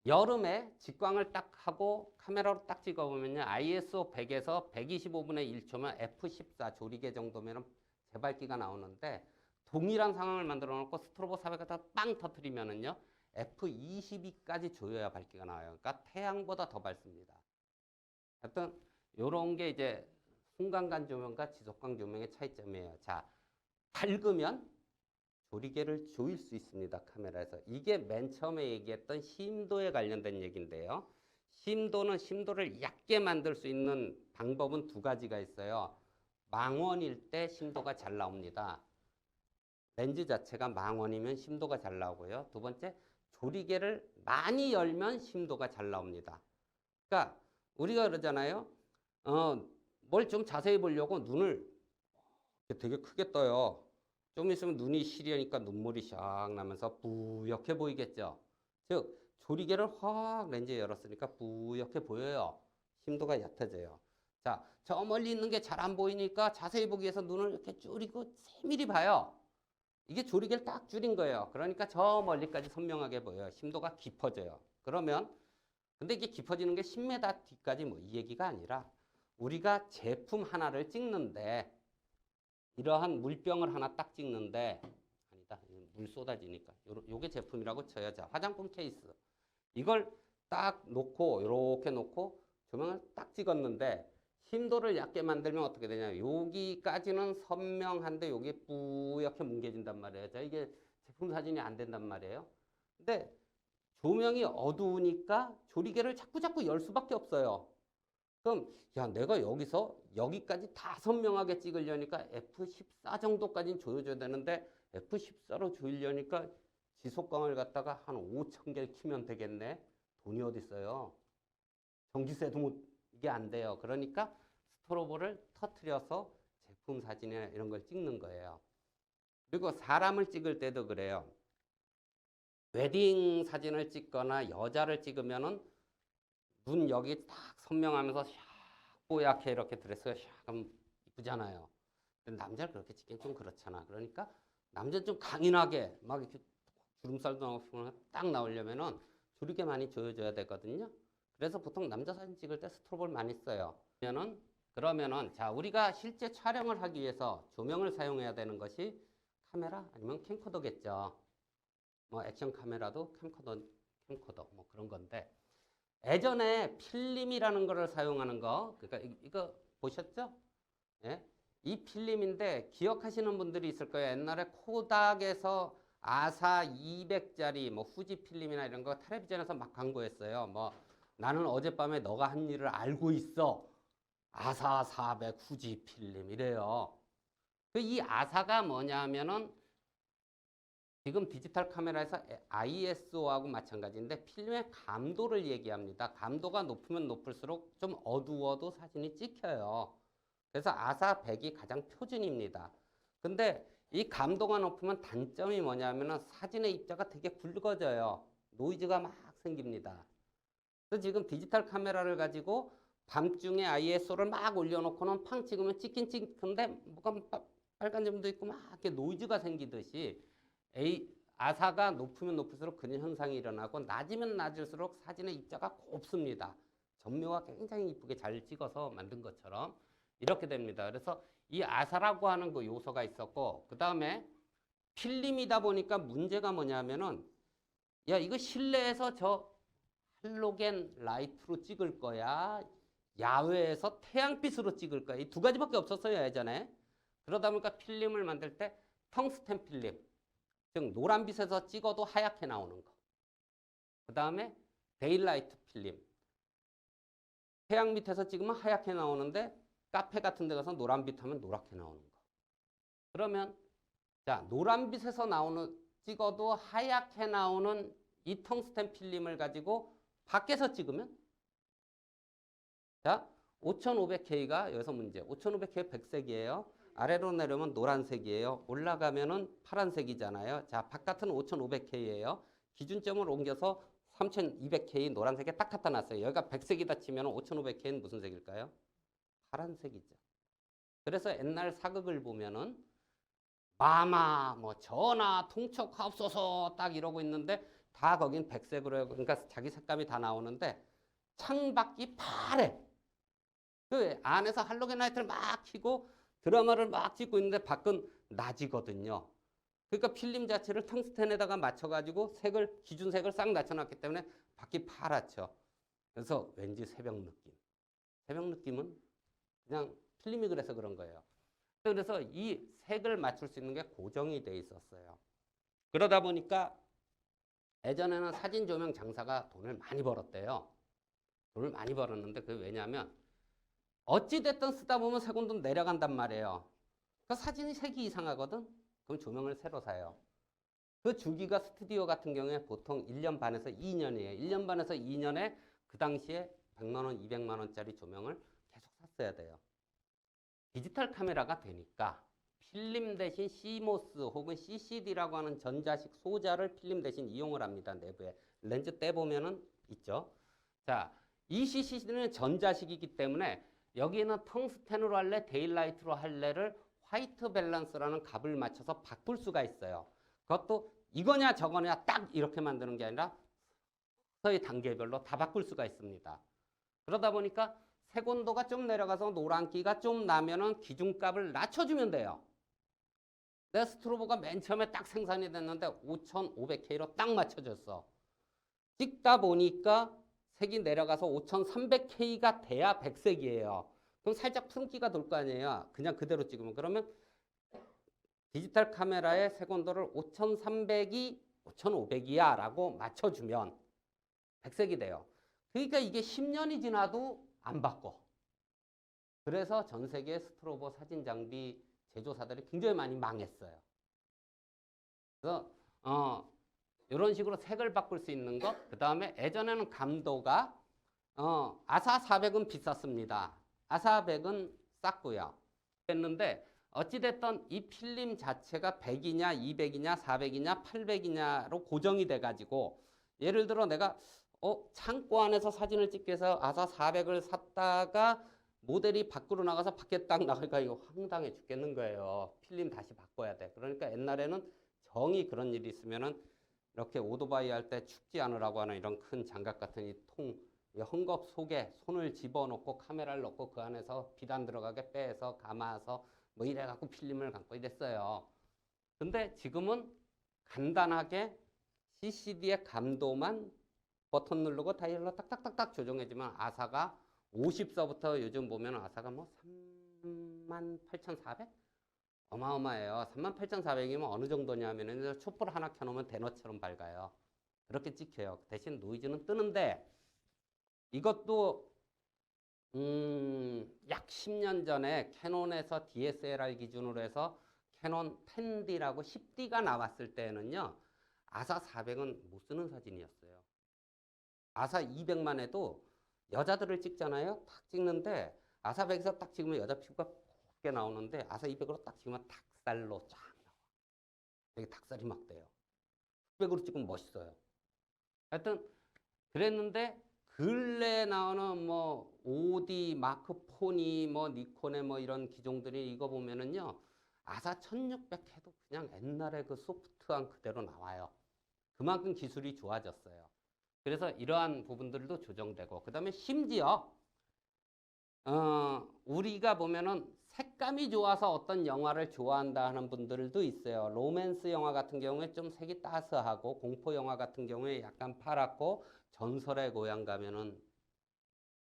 여름에 직광을 딱 하고 카메라로 딱 찍어보면요. ISO 100에서 125분의 1초면 F14 조리개 정도면 재밝기가 나오는데 동일한 상황을 만들어 놓고 스트로보 400갖다 빵 터트리면은요. F22까지 조여야 밝기가 나와요. 그러니까 태양보다 더 밝습니다. 하여튼 요런 게 이제 순간광 조명과 지속광 조명의 차이점이에요. 자, 밝으면 조리개를 조일 수 있습니다. 카메라에서. 이게 맨 처음에 얘기했던 심도에 관련된 얘기인데요. 심도를 얕게 만들 수 있는 방법은 두 가지가 있어요. 망원일 때 심도가 잘 나옵니다. 렌즈 자체가 망원이면 심도가 잘 나오고요. 두 번째, 조리개를 많이 열면 심도가 잘 나옵니다. 그러니까 우리가 그러잖아요. 뭘 좀 자세히 보려고 눈을 되게 크게 떠요. 좀 있으면 눈이 시리니까 눈물이 샥 나면서 뿌옇게 보이겠죠. 즉 조리개를 확 렌즈에 열었으니까 뿌옇게 보여요. 심도가 얕아져요. 자, 저 멀리 있는 게 잘 안 보이니까 자세히 보기 위해서 눈을 이렇게 줄이고 세밀히 봐요. 이게 조리개를 딱 줄인 거예요. 그러니까 저 멀리까지 선명하게 보여요. 심도가 깊어져요. 그러면 근데 이게 깊어지는 게 10m 뒤까지 뭐 이 얘기가 아니라 우리가 제품 하나를 찍는데 이러한 물병을 하나 딱 찍는데 아니다. 물 쏟아지니까 요게 제품이라고 쳐요. 자, 화장품 케이스. 이걸 딱 놓고 이렇게 놓고 조명을 딱 찍었는데 심도를 얕게 만들면 어떻게 되냐. 여기까지는 선명한데 여기 뿌옇게 뭉개진단 말이에요. 자, 이게 제품 사진이 안 된단 말이에요. 근데 조명이 어두우니까 조리개를 자꾸 열 수밖에 없어요. 그럼 야 내가 여기서 여기까지 다 선명하게 찍으려니까 F14 정도까지는 조여줘야 되는데 F14로 조이려니까 지속광을 갖다가 한 5,000개를 키면 되겠네. 돈이 어디 있어요. 전기세도 못 이게 안 돼요. 그러니까 스트로보를 터트려서 제품 사진이나 이런 걸 찍는 거예요. 그리고 사람을 찍을 때도 그래요. 웨딩 사진을 찍거나 여자를 찍으면은 눈 여기 딱 선명하면서 샥 뽀얗게 이렇게 드레스가 샥 하면 이쁘잖아요. 근데 남자를 그렇게 찍기엔 좀 그렇잖아. 그러니까 남자는 좀 강인하게 막 이렇게 주름살도 나오고 딱 나오려면은 조리개 많이 조여줘야 되거든요. 그래서 보통 남자 사진 찍을 때 스트로보를 많이 써요. 그러면은 자 우리가 실제 촬영을 하기 위해서 조명을 사용해야 되는 것이 카메라 아니면 캠코더겠죠. 뭐 액션 카메라도 캠코더 뭐 그런 건데 예전에 필름이라는 거를 사용하는 거 그러니까 이거 보셨죠? 예? 이 필름인데 기억하시는 분들이 있을 거예요. 옛날에 코닥에서 아사 200짜리 뭐 후지 필름이나 이런 거 텔레비전에서 막 광고했어요. 뭐 나는 어젯밤에 너가 한 일을 알고 있어. 아사 400 후지 필름 이래요. 그 이 아사가 뭐냐면은 지금 디지털 카메라에서 ISO하고 마찬가지인데 필름의 감도를 얘기합니다. 감도가 높으면 높을수록 좀 어두워도 사진이 찍혀요. 그래서 아사 100이 가장 표준입니다. 근데 이 감도가 높으면 단점이 뭐냐면 사진의 입자가 되게 굵어져요. 노이즈가 막 생깁니다. 그래서 지금 디지털 카메라를 가지고 밤중에 ISO를 막 올려놓고는 팡 찍으면 찍긴 찍는데 뭐가 빨간 점도 있고 막 이렇게 노이즈가 생기듯이 아사가 높으면 높을수록 그런 현상이 일어나고 낮으면 낮을수록 사진의 입자가 곱습니다. 전묘가 굉장히 이쁘게 잘 찍어서 만든 것처럼 이렇게 됩니다. 그래서 이 아사라고 하는 그 요소가 있었고 그 다음에 필름이다 보니까 문제가 뭐냐면은 야 이거 실내에서 저 할로겐 라이트로 찍을 거야 야외에서 태양빛으로 찍을 거야 이 두 가지밖에 없었어요 예전에. 그러다 보니까 필름을 만들 때 텅스텐 필름 즉 노란빛에서 찍어도 하얗게 나오는 거. 그 다음에 데일라이트 필름 태양 밑에서 찍으면 하얗게 나오는데 카페 같은 데 가서 노란빛 하면 노랗게 나오는 거. 그러면 자 노란빛에서 찍어도 하얗게 나오는 이 텅스텐 필름을 가지고 밖에서 찍으면 자 5500K가 여기서 문제 5500K 백색이에요. 아래로 내려오면 노란색이에요. 올라가면은 파란색이잖아요. 자 바깥은 5500K예요. 기준점을 옮겨서 3200K 노란색에 딱 갖다 놨어요. 여기가 백색이다 치면 5500K는 무슨 색일까요? 파란색이죠. 그래서 옛날 사극을 보면은 마마 뭐 전하 통촉하옵소서 딱 이러고 있는데 다 거긴 백색으로 해요. 그러니까 자기 색감이 다 나오는데 창밖이 파래. 그 안에서 할로겐 라이트를 막 켜고 드라마를 막 찍고 있는데 밖은 낮이거든요. 그러니까 필름 자체를 텅스텐에다가 맞춰가지고 색을 기준색을 싹 낮춰놨기 때문에 밖이 파랗죠. 그래서 왠지 새벽 느낌. 새벽 느낌은 그냥 필름이 그래서 그런 거예요. 그래서 이 색을 맞출 수 있는 게 고정이 돼 있었어요. 그러다 보니까 예전에는 사진 조명 장사가 돈을 많이 벌었대요. 돈을 많이 벌었는데 그게 왜냐하면 어찌됐든 쓰다 보면 색온도 내려간단 말이에요. 그 사진이 색이 이상하거든? 그럼 조명을 새로 사요. 그 주기가 스튜디오 같은 경우에 보통 1년 반에서 2년이에요. 1년 반에서 2년에 그 당시에 100만 원, 200만 원짜리 조명을 계속 샀어야 돼요. 디지털 카메라가 되니까 필름 대신 CMOS 혹은 CCD라고 하는 전자식 소자를 필름 대신 이용을 합니다. 내부에. 렌즈 떼보면은 있죠. 자, 이 CCD는 전자식이기 때문에 여기는 텅스텐으로 할래, 데일라이트로 할래를 화이트 밸런스라는 값을 맞춰서 바꿀 수가 있어요. 그것도 이거냐 저거냐 딱 이렇게 만드는 게 아니라 서서히 단계별로 다 바꿀 수가 있습니다. 그러다 보니까 색온도가 좀 내려가서 노란기가 좀 나면은 기준값을 낮춰주면 돼요. 내 스트로보가 맨 처음에 딱 생산이 됐는데 5500K로 딱 맞춰졌어. 찍다 보니까 색이 내려가서 5300K가 돼야 백색이에요. 그럼 살짝 푸른기가 돌 거 아니에요. 그냥 그대로 찍으면. 그러면 디지털 카메라의 색온도를 5300이 5500이야 라고 맞춰주면 백색이 돼요. 그러니까 이게 10년이 지나도 안 바꿔. 그래서 전 세계 스트로보 사진 장비 제조사들이 굉장히 많이 망했어요. 그래서 이런 식으로 색을 바꿀 수 있는 것. 그 다음에 예전에는 감도가 아사 400은 비쌌습니다. 아사 100은 쌌고요. 했는데 어찌됐든 이 필름 자체가 100이냐 200이냐 400이냐 800이냐로 고정이 돼가지고 예를 들어 내가 창고 안에서 사진을 찍기 위해서 아사 400을 샀다가 모델이 밖으로 나가서 밖에 딱 나가니까 이거 황당해 죽겠는 거예요. 필름 다시 바꿔야 돼. 그러니까 옛날에는 정이 그런 일이 있으면은 이렇게 오토바이 할 때 춥지 않으라고 하는 이런 큰 장갑 같은 이 헝겊 속에 손을 집어넣고 카메라를 넣고 그 안에서 빛 안 들어가게 빼서 감아서 뭐 이래갖고 필름을 감고 이랬어요. 근데 지금은 간단하게 CCD의 감도만 버튼 누르고 다이얼로 딱딱딱딱 조정해주면 아사가 50서부터 요즘 보면 아사가 뭐 38,400? 어마어마해요. 38,400이면 어느 정도냐면은 촛불 하나 켜놓으면 대너처럼 밝아요. 그렇게 찍혀요. 대신 노이즈는 뜨는데 이것도 약 10년 전에 캐논에서 DSLR 기준으로 해서 캐논 10D라고 10D가 나왔을 때는요. 아사 400은 못 쓰는 사진이었어요. 아사 200만 해도 여자들을 찍잖아요. 탁 찍는데 아사 100에서 딱 찍으면 여자 피부가 곱게 나오는데 아사 200으로 딱 찍으면 닭살로 쫙 나와. 되게 닭살이 막 돼요. 600으로 찍으면 멋있어요. 하여튼 그랬는데 근래에 나오는 뭐 오디, 마크포니, 뭐 니콘의 뭐 이런 기종들이 이거 보면은요. 아사 1600 해도 그냥 옛날에 그 소프트한 그대로 나와요. 그만큼 기술이 좋아졌어요. 그래서 이러한 부분들도 조정되고, 그 다음에 심지어 우리가 보면은 색감이 좋아서 어떤 영화를 좋아한다 하는 분들도 있어요. 로맨스 영화 같은 경우에 좀 색이 따스하고, 공포 영화 같은 경우에 약간 파랗고, 전설의 고향 가면은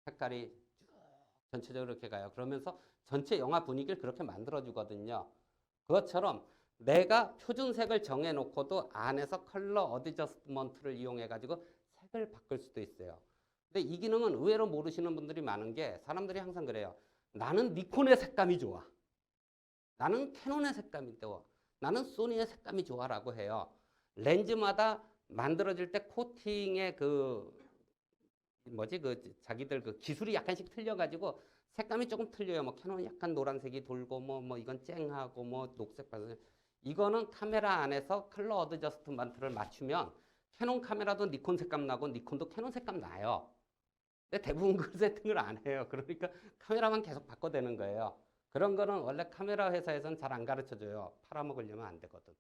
색깔이 쭉 전체적으로 이렇게 가요. 그러면서 전체 영화 분위기를 그렇게 만들어 주거든요. 그것처럼 내가 표준색을 정해놓고도 안에서 컬러 어드저스트먼트를 이용해가지고 색을 바꿀 수도 있어요. 근데 이 기능은 의외로 모르시는 분들이 많은 게, 사람들이 항상 그래요. 나는 니콘의 색감이 좋아. 나는 캐논의 색감이 좋아. 나는 소니의 색감이 좋아라고 해요. 렌즈마다 만들어질 때 코팅의 그 뭐지 그 자기들 그 기술이 약간씩 틀려가지고 색감이 조금 틀려요. 뭐 캐논 약간 노란색이 돌고 뭐 이건 쨍하고 뭐 녹색 받은 이거는 카메라 안에서 컬러 어드저스트먼트를 맞추면 캐논 카메라도 니콘 색감 나고 니콘도 캐논 색감 나요. 근데 대부분 그 세팅을 안 해요. 그러니까 카메라만 계속 바꿔대는 거예요. 그런 거는 원래 카메라 회사에서는 잘 안 가르쳐 줘요. 팔아먹으려면 안 되거든.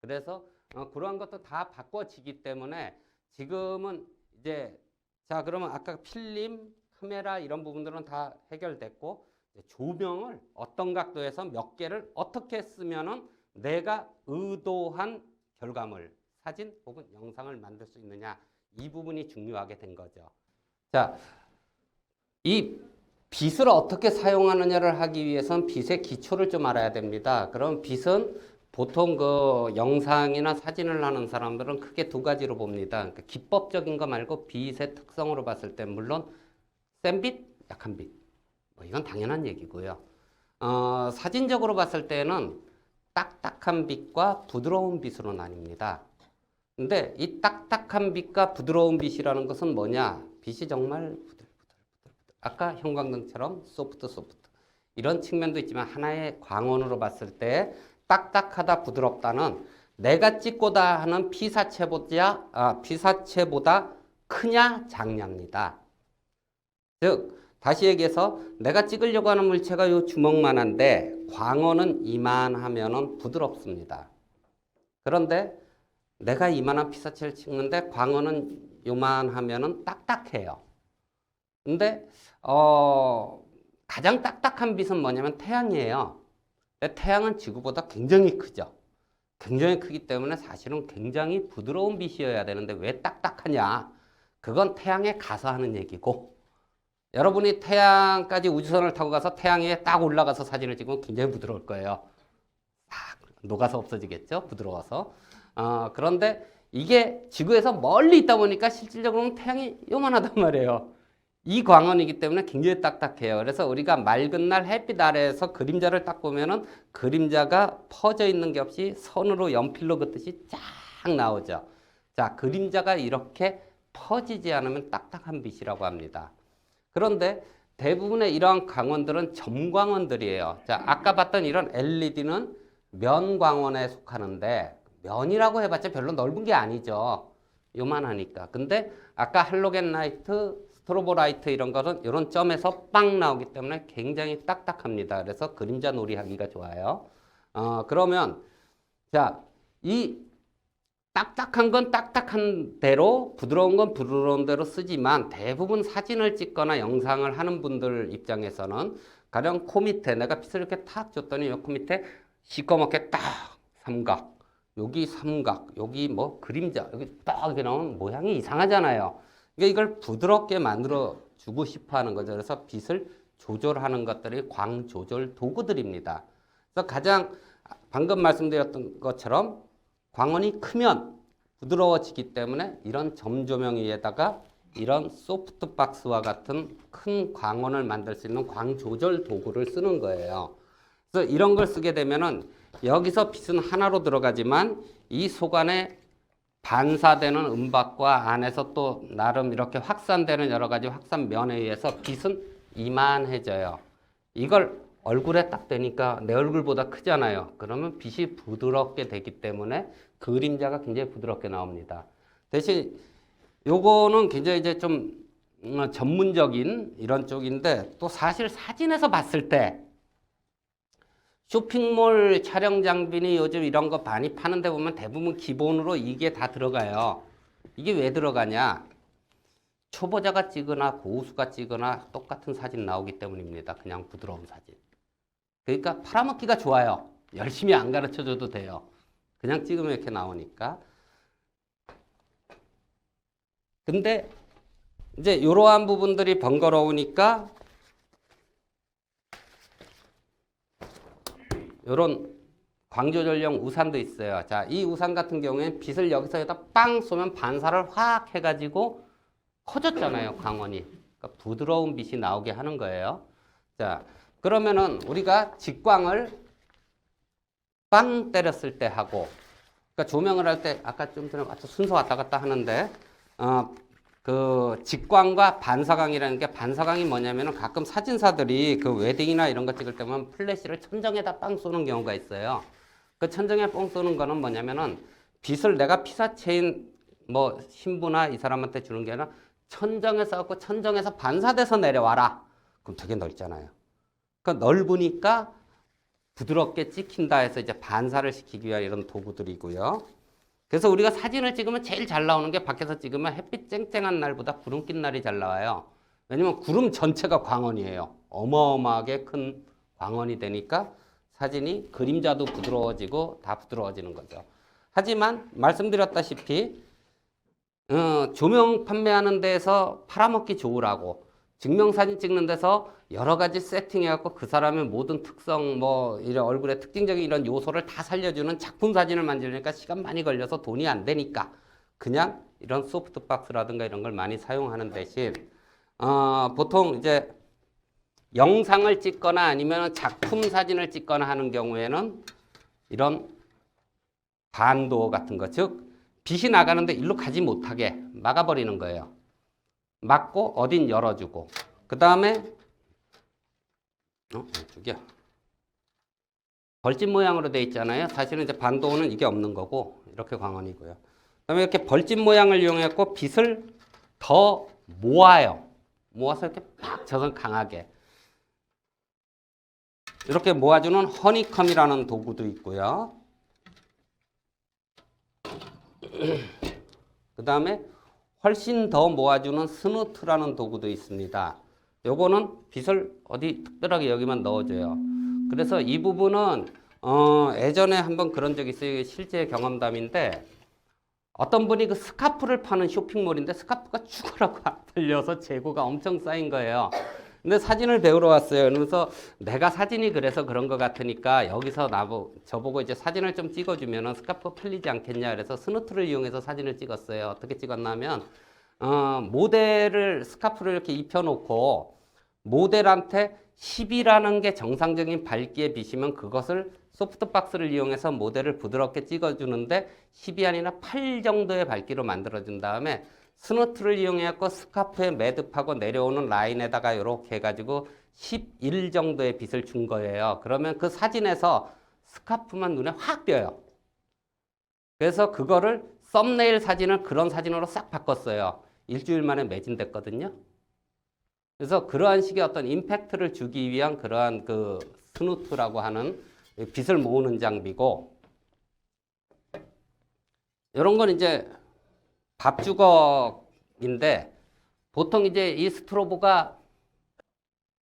그래서 그러한 것도 다 바꿔지기 때문에 지금은 이제 자 그러면 아까 필름, 카메라 이런 부분들은 다 해결됐고, 조명을 어떤 각도에서 몇 개를 어떻게 쓰면은 내가 의도한 결과물, 사진 혹은 영상을 만들 수 있느냐, 이 부분이 중요하게 된 거죠. 자, 이 빛을 어떻게 사용하느냐를 하기 위해서는 빛의 기초를 좀 알아야 됩니다. 그럼 빛은 보통 그 영상이나 사진을 하는 사람들은 크게 두 가지로 봅니다. 그러니까 기법적인 거 말고 빛의 특성으로 봤을 때, 물론 센 빛, 약한 빛, 뭐 이건 당연한 얘기고요. 사진적으로 봤을 때는 딱딱한 빛과 부드러운 빛으로 나뉩니다. 근데 이 딱딱한 빛과 부드러운 빛이라는 것은 뭐냐? 빛이 정말 아까 형광등처럼 소프트 이런 측면도 있지만, 하나의 광원으로 봤을 때 딱딱하다 부드럽다는 내가 찍고자 하는 피사체보다 크냐 작냐입니다. 즉 다시 얘기해서 내가 찍으려고 하는 물체가 요 주먹만한데 광원은 이만하면은 부드럽습니다. 그런데 내가 이만한 피사체를 찍는데 광원은 요만하면은 딱딱해요. 근데 가장 딱딱한 빛은 뭐냐면 태양이에요. 태양은 지구보다 굉장히 크죠. 굉장히 크기 때문에 사실은 굉장히 부드러운 빛이어야 되는데 왜 딱딱하냐? 그건 태양에 가서 하는 얘기고, 여러분이 태양까지 우주선을 타고 가서 태양 위에 딱 올라가서 사진을 찍으면 굉장히 부드러울 거예요. 딱 녹아서 없어지겠죠? 부드러워서. 그런데 이게 지구에서 멀리 있다 보니까 실질적으로는 태양이 요만하단 말이에요. 이 광원이기 때문에 굉장히 딱딱해요. 그래서 우리가 맑은 날 햇빛 아래에서 그림자를 딱 보면은 그림자가 퍼져 있는 게 없이 선으로 연필로 긋듯이 쫙 나오죠. 자, 그림자가 이렇게 퍼지지 않으면 딱딱한 빛이라고 합니다. 그런데 대부분의 이러한 광원들은 점광원들이에요. 자, 아까 봤던 이런 LED는 면광원에 속하는데, 면이라고 해봤자 별로 넓은 게 아니죠. 요만하니까. 근데 아까 할로겐 라이트, 스트로보 라이트 이런 것은 이런 점에서 빵 나오기 때문에 굉장히 딱딱합니다. 그래서 그림자 놀이 하기가 좋아요. 그러면 자, 이 딱딱한 건 딱딱한 대로, 부드러운 건 부드러운 대로 쓰지만, 대부분 사진을 찍거나 영상을 하는 분들 입장에서는 가령 코 밑에 내가 빛을 이렇게 탁 줬더니 요 코 밑에 시꺼멓게 딱 삼각, 여기 삼각, 여기 뭐 그림자, 여기 딱 이렇게 나오면 모양이 이상하잖아요. 그러니까 이걸 부드럽게 만들어 주고 싶어 하는 거죠. 그래서 빛을 조절하는 것들이 광 조절 도구들입니다. 그래서 가장 방금 말씀드렸던 것처럼 광원이 크면 부드러워지기 때문에 이런 점조명 위에다가 이런 소프트박스와 같은 큰 광원을 만들 수 있는 광 조절 도구를 쓰는 거예요. 그래서 이런 걸 쓰게 되면은 여기서 빛은 하나로 들어가지만 이 속 안에 반사되는 음박과 안에서 또 나름 이렇게 확산되는 여러 가지 확산면에 의해서 빛은 이만해져요. 이걸 얼굴에 딱 대니까 내 얼굴보다 크잖아요. 그러면 빛이 부드럽게 되기 때문에 그림자가 굉장히 부드럽게 나옵니다. 대신 요거는 굉장히 이제 좀 전문적인 이런 쪽인데 또 사실 사진에서 봤을 때 쇼핑몰 촬영 장비니 요즘 이런 거 많이 파는 데 보면 대부분 기본으로 이게 다 들어가요. 이게 왜 들어가냐? 초보자가 찍거나 고수가 찍거나 똑같은 사진 나오기 때문입니다. 그냥 부드러운 사진. 그러니까 팔아먹기가 좋아요. 열심히 안 가르쳐줘도 돼요. 그냥 찍으면 이렇게 나오니까. 근데 이제 이러한 부분들이 번거로우니까 이런 광조절용 우산도 있어요. 자, 이 우산 같은 경우에는 빛을 여기서 여기다 빵 쏘면 반사를 확 해가지고 커졌잖아요, 광원이. 그러니까 부드러운 빛이 나오게 하는 거예요. 자, 그러면은 우리가 직광을 빵 때렸을 때 하고, 그러니까 조명을 할 때 아까 좀 전에 순서 왔다 갔다 하는데, 그 직광과 반사광이라는 게 반사광이 뭐냐면은 가끔 사진사들이 그 웨딩이나 이런 거 찍을 때 보면 플래시를 천정에다 빵 쏘는 경우가 있어요. 그 천정에 뻥 쏘는 거는 뭐냐면은 빛을 내가 피사체인 뭐 신부나 이 사람한테 주는 게 아니라 천정에 쏘고 천정에서 반사돼서 내려와라. 그럼 되게 넓잖아요. 그러니까 넓으니까 부드럽게 찍힌다 해서 이제 반사를 시키기 위한 이런 도구들이고요. 그래서 우리가 사진을 찍으면 제일 잘 나오는 게 밖에서 찍으면 햇빛 쨍쨍한 날보다 구름 낀 날이 잘 나와요. 왜냐면 구름 전체가 광원이에요. 어마어마하게 큰 광원이 되니까 사진이 그림자도 부드러워지고 다 부드러워지는 거죠. 하지만 말씀드렸다시피 조명 판매하는 데서 팔아먹기 좋으라고 증명사진 찍는 데서 여러 가지 세팅해갖고 그 사람의 모든 특성, 뭐, 이런 얼굴의 특징적인 이런 요소를 다 살려주는 작품 사진을 만들려니까 시간 많이 걸려서 돈이 안 되니까 그냥 이런 소프트박스라든가 이런 걸 많이 사용하는 대신, 보통 이제 영상을 찍거나 아니면 작품 사진을 찍거나 하는 경우에는 이런 반도 같은 거, 즉, 빛이 나가는데 일로 가지 못하게 막아버리는 거예요. 막고 어딘 열어주고 그 다음에 이쪽이야. 벌집 모양으로 되어 있잖아요. 사실은 이제 반도는 이게 없는 거고 이렇게 광원이고요. 그 다음에 이렇게 벌집 모양을 이용해서 빛을 더 모아요. 모아서 이렇게 팍 져서 강하게 이렇게 모아주는 허니컴이라는 도구도 있고요. 그 다음에 훨씬 더 모아주는 스누트라는 도구도 있습니다. 요거는 빛을 어디 특별하게 여기만 넣어줘요. 그래서 이 부분은 예전에 한번 그런 적이 있어요. 실제 경험담인데 어떤 분이 그 스카프를 파는 쇼핑몰인데 스카프가 죽으라고 안 팔려서 재고가 엄청 쌓인 거예요. 근데 사진을 배우러 왔어요. 그러면서 내가 사진이 그래서 그런 것 같으니까 여기서 저보고 이제 사진을 좀 찍어주면은 스카프가 팔리지 않겠냐. 그래서 스누트를 이용해서 사진을 찍었어요. 어떻게 찍었냐면 모델을 스카프를 이렇게 입혀놓고 모델한테 10이라는 게 정상적인 밝기의 빛이면 그것을 소프트박스를 이용해서 모델을 부드럽게 찍어주는데 10이 아니라 8 정도의 밝기로 만들어준 다음에 스누트를 이용해서 스카프에 매듭하고 내려오는 라인에다가 이렇게 해가지고 11 정도의 빛을 준 거예요. 그러면 그 사진에서 스카프만 눈에 확 띄어요. 그래서 그거를 썸네일 사진을 그런 사진으로 싹 바꿨어요. 일주일 만에 매진됐거든요. 그래서 그러한 식의 어떤 임팩트를 주기 위한 그러한 그 스누트라고 하는 빛을 모으는 장비고, 이런 건 이제 밥주걱인데 보통 이제 이 스트로보가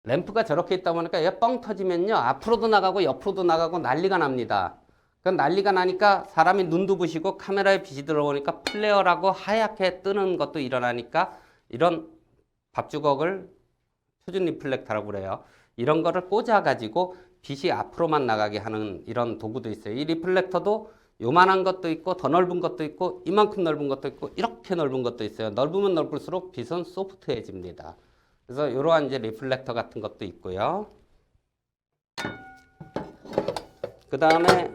램프가 저렇게 있다 보니까 얘가 뻥 터지면요 앞으로도 나가고 옆으로도 나가고 난리가 납니다. 그 난리가 나니까 사람이 눈도 부시고 카메라에 빛이 들어오니까 플레어라고 하얗게 뜨는 것도 일어나니까 이런 밥주걱을 표준 리플렉터라고 그래요. 이런 거를 꽂아가지고 빛이 앞으로만 나가게 하는 이런 도구도 있어요. 이 리플렉터도 요만한 것도 있고 더 넓은 것도 있고 이만큼 넓은 것도 있고 이렇게 넓은 것도 있어요. 넓으면 넓을수록 빛은 소프트해집니다. 그래서 이러한 이제 리플렉터 같은 것도 있고요. 그 다음에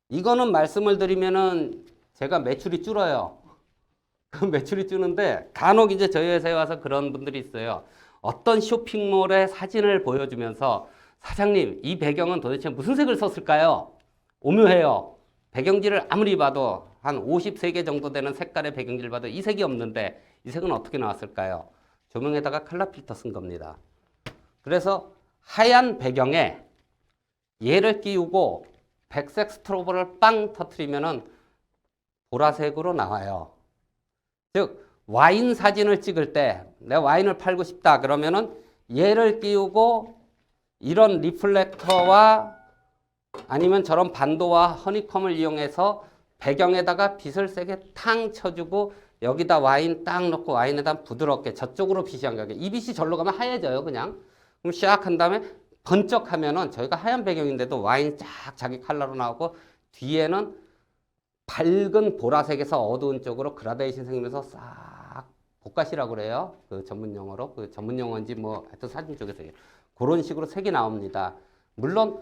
이거는 말씀을 드리면은 제가 매출이 줄어요. 그 매출이 줄는데 간혹 이제 저희 회사에 와서 그런 분들이 있어요. 어떤 쇼핑몰의 사진을 보여주면서 사장님 이 배경은 도대체 무슨 색을 썼을까요? 오묘해요. 배경지를 아무리 봐도 한 53개 정도 되는 색깔의 배경지를 봐도 이 색이 없는데 이 색은 어떻게 나왔을까요? 조명에다가 컬러 필터 쓴 겁니다. 그래서 하얀 배경에 얘를 끼우고 백색 스트로보를 빵 터트리면은 보라색으로 나와요. 즉 와인 사진을 찍을 때 내가 와인을 팔고 싶다 그러면은 얘를 끼우고 이런 리플렉터와 아니면 저런 반도와 허니컴을 이용해서 배경에다가 빛을 세게 탕 쳐주고 여기다 와인 딱 넣고 와인에다 부드럽게 저쪽으로 빛이 안 가게. 이 빛이 절로 가면 하얘져요 그냥. 그럼 샥 한 다음에 번쩍하면은 저희가 하얀 배경인데도 와인 쫙 자기 컬러로 나오고 뒤에는 밝은 보라색에서 어두운 쪽으로 그라데이션 생기면서 싹 복가시라고 그래요. 그 전문 용어로. 그 전문 용어인지 뭐 하여튼 사진 쪽에서 그런 식으로 색이 나옵니다. 물론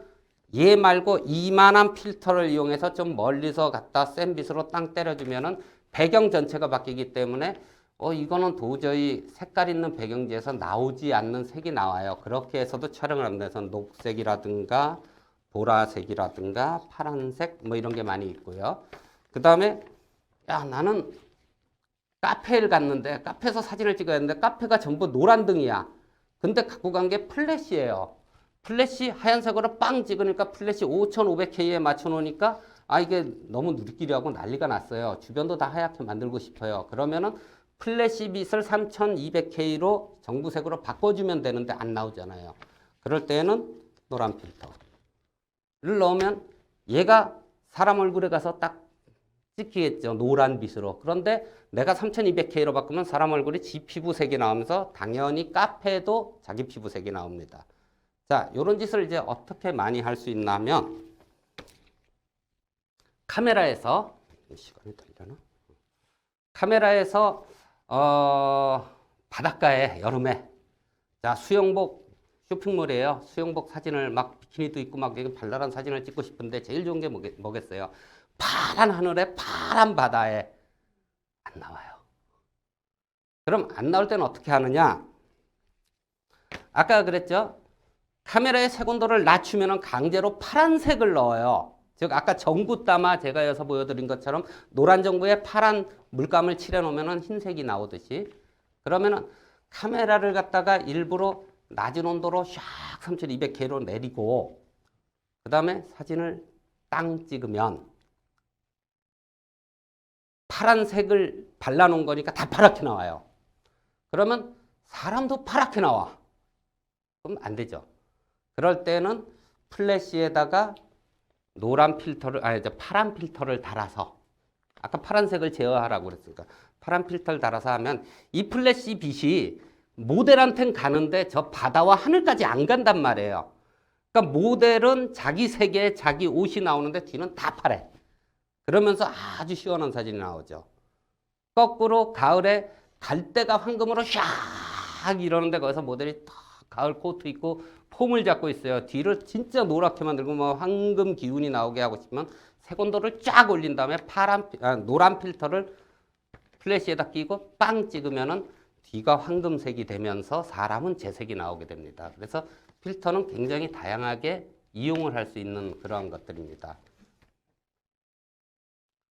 얘 말고 이만한 필터를 이용해서 좀 멀리서 갖다 센 빛으로 땅 때려주면은 배경 전체가 바뀌기 때문에 이거는 도저히 색깔 있는 배경지에서 나오지 않는 색이 나와요. 그렇게 해서도 촬영을 합니다. 그래서 녹색이라든가 보라색이라든가 파란색 뭐 이런 게 많이 있고요. 그 다음에 야 나는 카페를 갔는데 카페에서 사진을 찍어야 하는데 카페가 전부 노란 등이야. 근데 갖고 간 게 플래시예요. 플래시 하얀색으로 빵 찍으니까 플래시 5500K에 맞춰 놓으니까 이게 너무 누리끼리하고 난리가 났어요. 주변도 다 하얗게 만들고 싶어요. 그러면은 플래시 빛을 3200K로 정부색으로 바꿔주면 되는데 안 나오잖아요. 그럴 때는 노란 필터를 넣으면 얘가 사람 얼굴에 가서 딱 찍히겠죠. 노란 빛으로. 그런데 내가 3200K로 바꾸면 사람 얼굴이 지 피부색이 나오면서 당연히 카페도 자기 피부색이 나옵니다. 자, 요런 짓을 이제 어떻게 많이 할 수 있냐면 카메라에서 시간이 달려나? 카메라에서 바닷가에 여름에 자 수영복 쇼핑몰이에요. 수영복 사진을 막 비키니도 입고 막 발랄한 사진을 찍고 싶은데 제일 좋은 게 뭐겠어요? 파란 하늘에 파란 바다에 안 나와요. 그럼 안 나올 때는 어떻게 하느냐? 아까 그랬죠? 카메라의 색온도를 낮추면 강제로 파란색을 넣어요. 즉 아까 전구따마 제가 여기서 보여드린 것처럼 노란 전구에 파란 물감을 칠해놓으면 흰색이 나오듯이 그러면은 카메라를 갖다가 일부러 낮은 온도로 샥 3200K로 내리고 그 다음에 사진을 땅 찍으면 파란색을 발라놓은 거니까 다 파랗게 나와요. 그러면 사람도 파랗게 나와. 그럼 안 되죠. 그럴 때는 플래시에다가 노란 필터를, 파란 필터를 달아서 아까 파란색을 제어하라고 그랬으니까 파란 필터를 달아서 하면 이 플래시 빛이 모델한테는 가는데 저 바다와 하늘까지 안 간단 말이에요. 그러니까 모델은 자기 색에 자기 옷이 나오는데 뒤는 다 파래. 그러면서 아주 시원한 사진이 나오죠. 거꾸로 가을에 갈대가 황금으로 샥 이러는데 거기서 모델이 딱 가을 코트 입고 폼을 잡고 있어요. 뒤를 진짜 노랗게 만들고 뭐 황금 기운이 나오게 하고 싶으면 색온도를 쫙 올린 다음에 노란 필터를 플래시에다 끼고 빵 찍으면은 뒤가 황금색이 되면서 사람은 재색이 나오게 됩니다. 그래서 필터는 굉장히 다양하게 이용을 할 수 있는 그러한 것들입니다.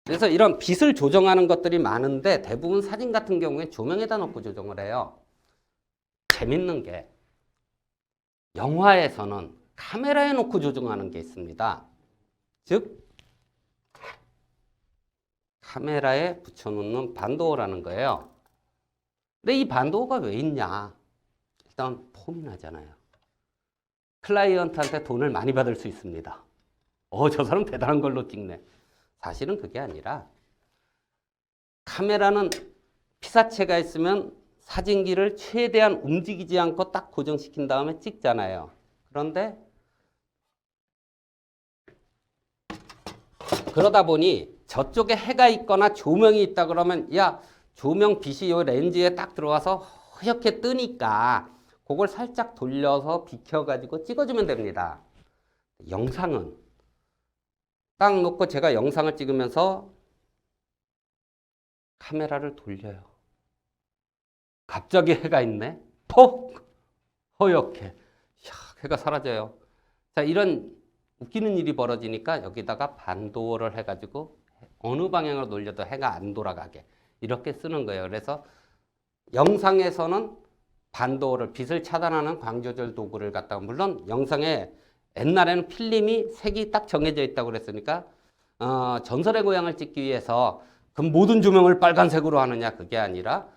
그래서 이런 빛을 조정하는 것들이 많은데 대부분 사진 같은 경우에 조명에다 놓고 조정을 해요. 재밌는 게 영화에서는 카메라에 놓고 조정하는 게 있습니다. 즉 카메라에 붙여놓는 반도어라는 거예요. 근데 이 반도어가 왜 있냐? 일단 폼이 나잖아요. 클라이언트한테 돈을 많이 받을 수 있습니다. 저 사람 대단한 걸로 찍네. 사실은 그게 아니라 카메라는 피사체가 있으면 사진기를 최대한 움직이지 않고 딱 고정시킨 다음에 찍잖아요. 그런데 그러다 보니 저쪽에 해가 있거나 조명이 있다 그러면 야 조명 빛이 이 렌즈에 딱 들어와서 허옇게 뜨니까 그걸 살짝 돌려서 비켜가지고 찍어주면 됩니다. 영상은 딱 놓고 제가 영상을 찍으면서 카메라를 돌려요. 갑자기 해가 있네. 톡! 허옇게. 해가 사라져요. 자, 이런 웃기는 일이 벌어지니까 여기다가 반도어를 해가지고 어느 방향으로 돌려도 해가 안 돌아가게 이렇게 쓰는 거예요. 그래서 영상에서는 반도를 빛을 차단하는 광조절 도구를 갖다가 물론 영상에 옛날에는 필름이 색이 딱 정해져 있다고 그랬으니까 전설의 고향을 찍기 위해서 그 모든 조명을 빨간색으로 하느냐 그게 아니라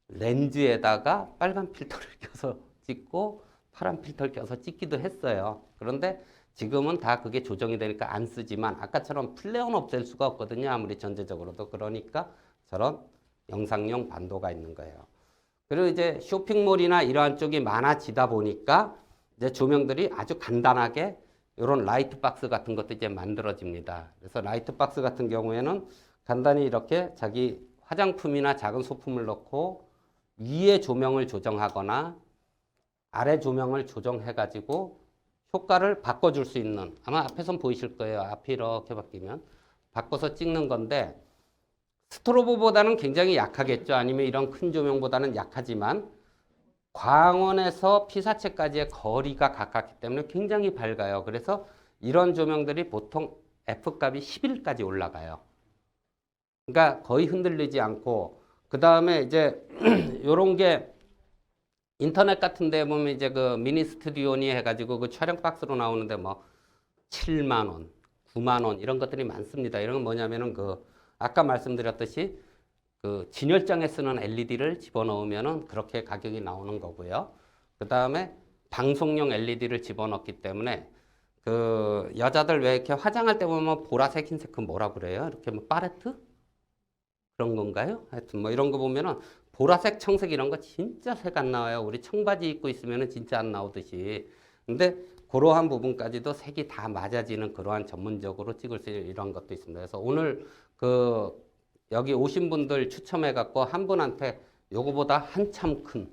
렌즈에다가 빨간 필터를 껴서 찍고 파란 필터를 껴서 찍기도 했어요. 그런데 지금은 다 그게 조정이 되니까 안 쓰지만 아까처럼 플레어는 없앨 수가 없거든요. 아무리 전제적으로도. 그러니까 저런 영상용 반도가 있는 거예요. 그리고 이제 쇼핑몰이나 이러한 쪽이 많아지다 보니까 이제 조명들이 아주 간단하게 이런 라이트 박스 같은 것도 이제 만들어집니다. 그래서 라이트 박스 같은 경우에는 간단히 이렇게 자기 화장품이나 작은 소품을 넣고 위에 조명을 조정하거나 아래 조명을 조정해가지고 효과를 바꿔줄 수 있는, 아마 앞에선 보이실 거예요. 앞이 이렇게 바뀌면 바꿔서 찍는 건데 스트로보보다는 굉장히 약하겠죠. 아니면 이런 큰 조명보다는 약하지만 광원에서 피사체까지의 거리가 가깝기 때문에 굉장히 밝아요. 그래서 이런 조명들이 보통 F값이 11까지 올라가요. 그러니까 거의 흔들리지 않고, 그 다음에 이제 요런 게 인터넷 같은 데 보면 이제 그 미니 스튜디오니 해가지고 그 촬영 박스로 나오는데 뭐 7만 원, 9만 원 이런 것들이 많습니다. 이런 건 뭐냐면은 그 아까 말씀드렸듯이 그 진열장에 쓰는 LED를 집어넣으면은 그렇게 가격이 나오는 거고요. 그 다음에 방송용 LED를 집어넣기 때문에 그 여자들 왜 이렇게 화장할 때 보면 보라색, 흰색 그 뭐라 그래요? 이렇게 뭐 파레트? 그런 건가요? 하여튼 뭐 이런 거 보면은 보라색, 청색 이런 거 진짜 색 안 나와요. 우리 청바지 입고 있으면은 진짜 안 나오듯이. 근데 그러한 부분까지도 색이 다 맞아지는 그러한 전문적으로 찍을 수 있는 이런 것도 있습니다. 그래서 오늘 그 여기 오신 분들 추첨해 갖고 한 분한테 요거보다 한참 큰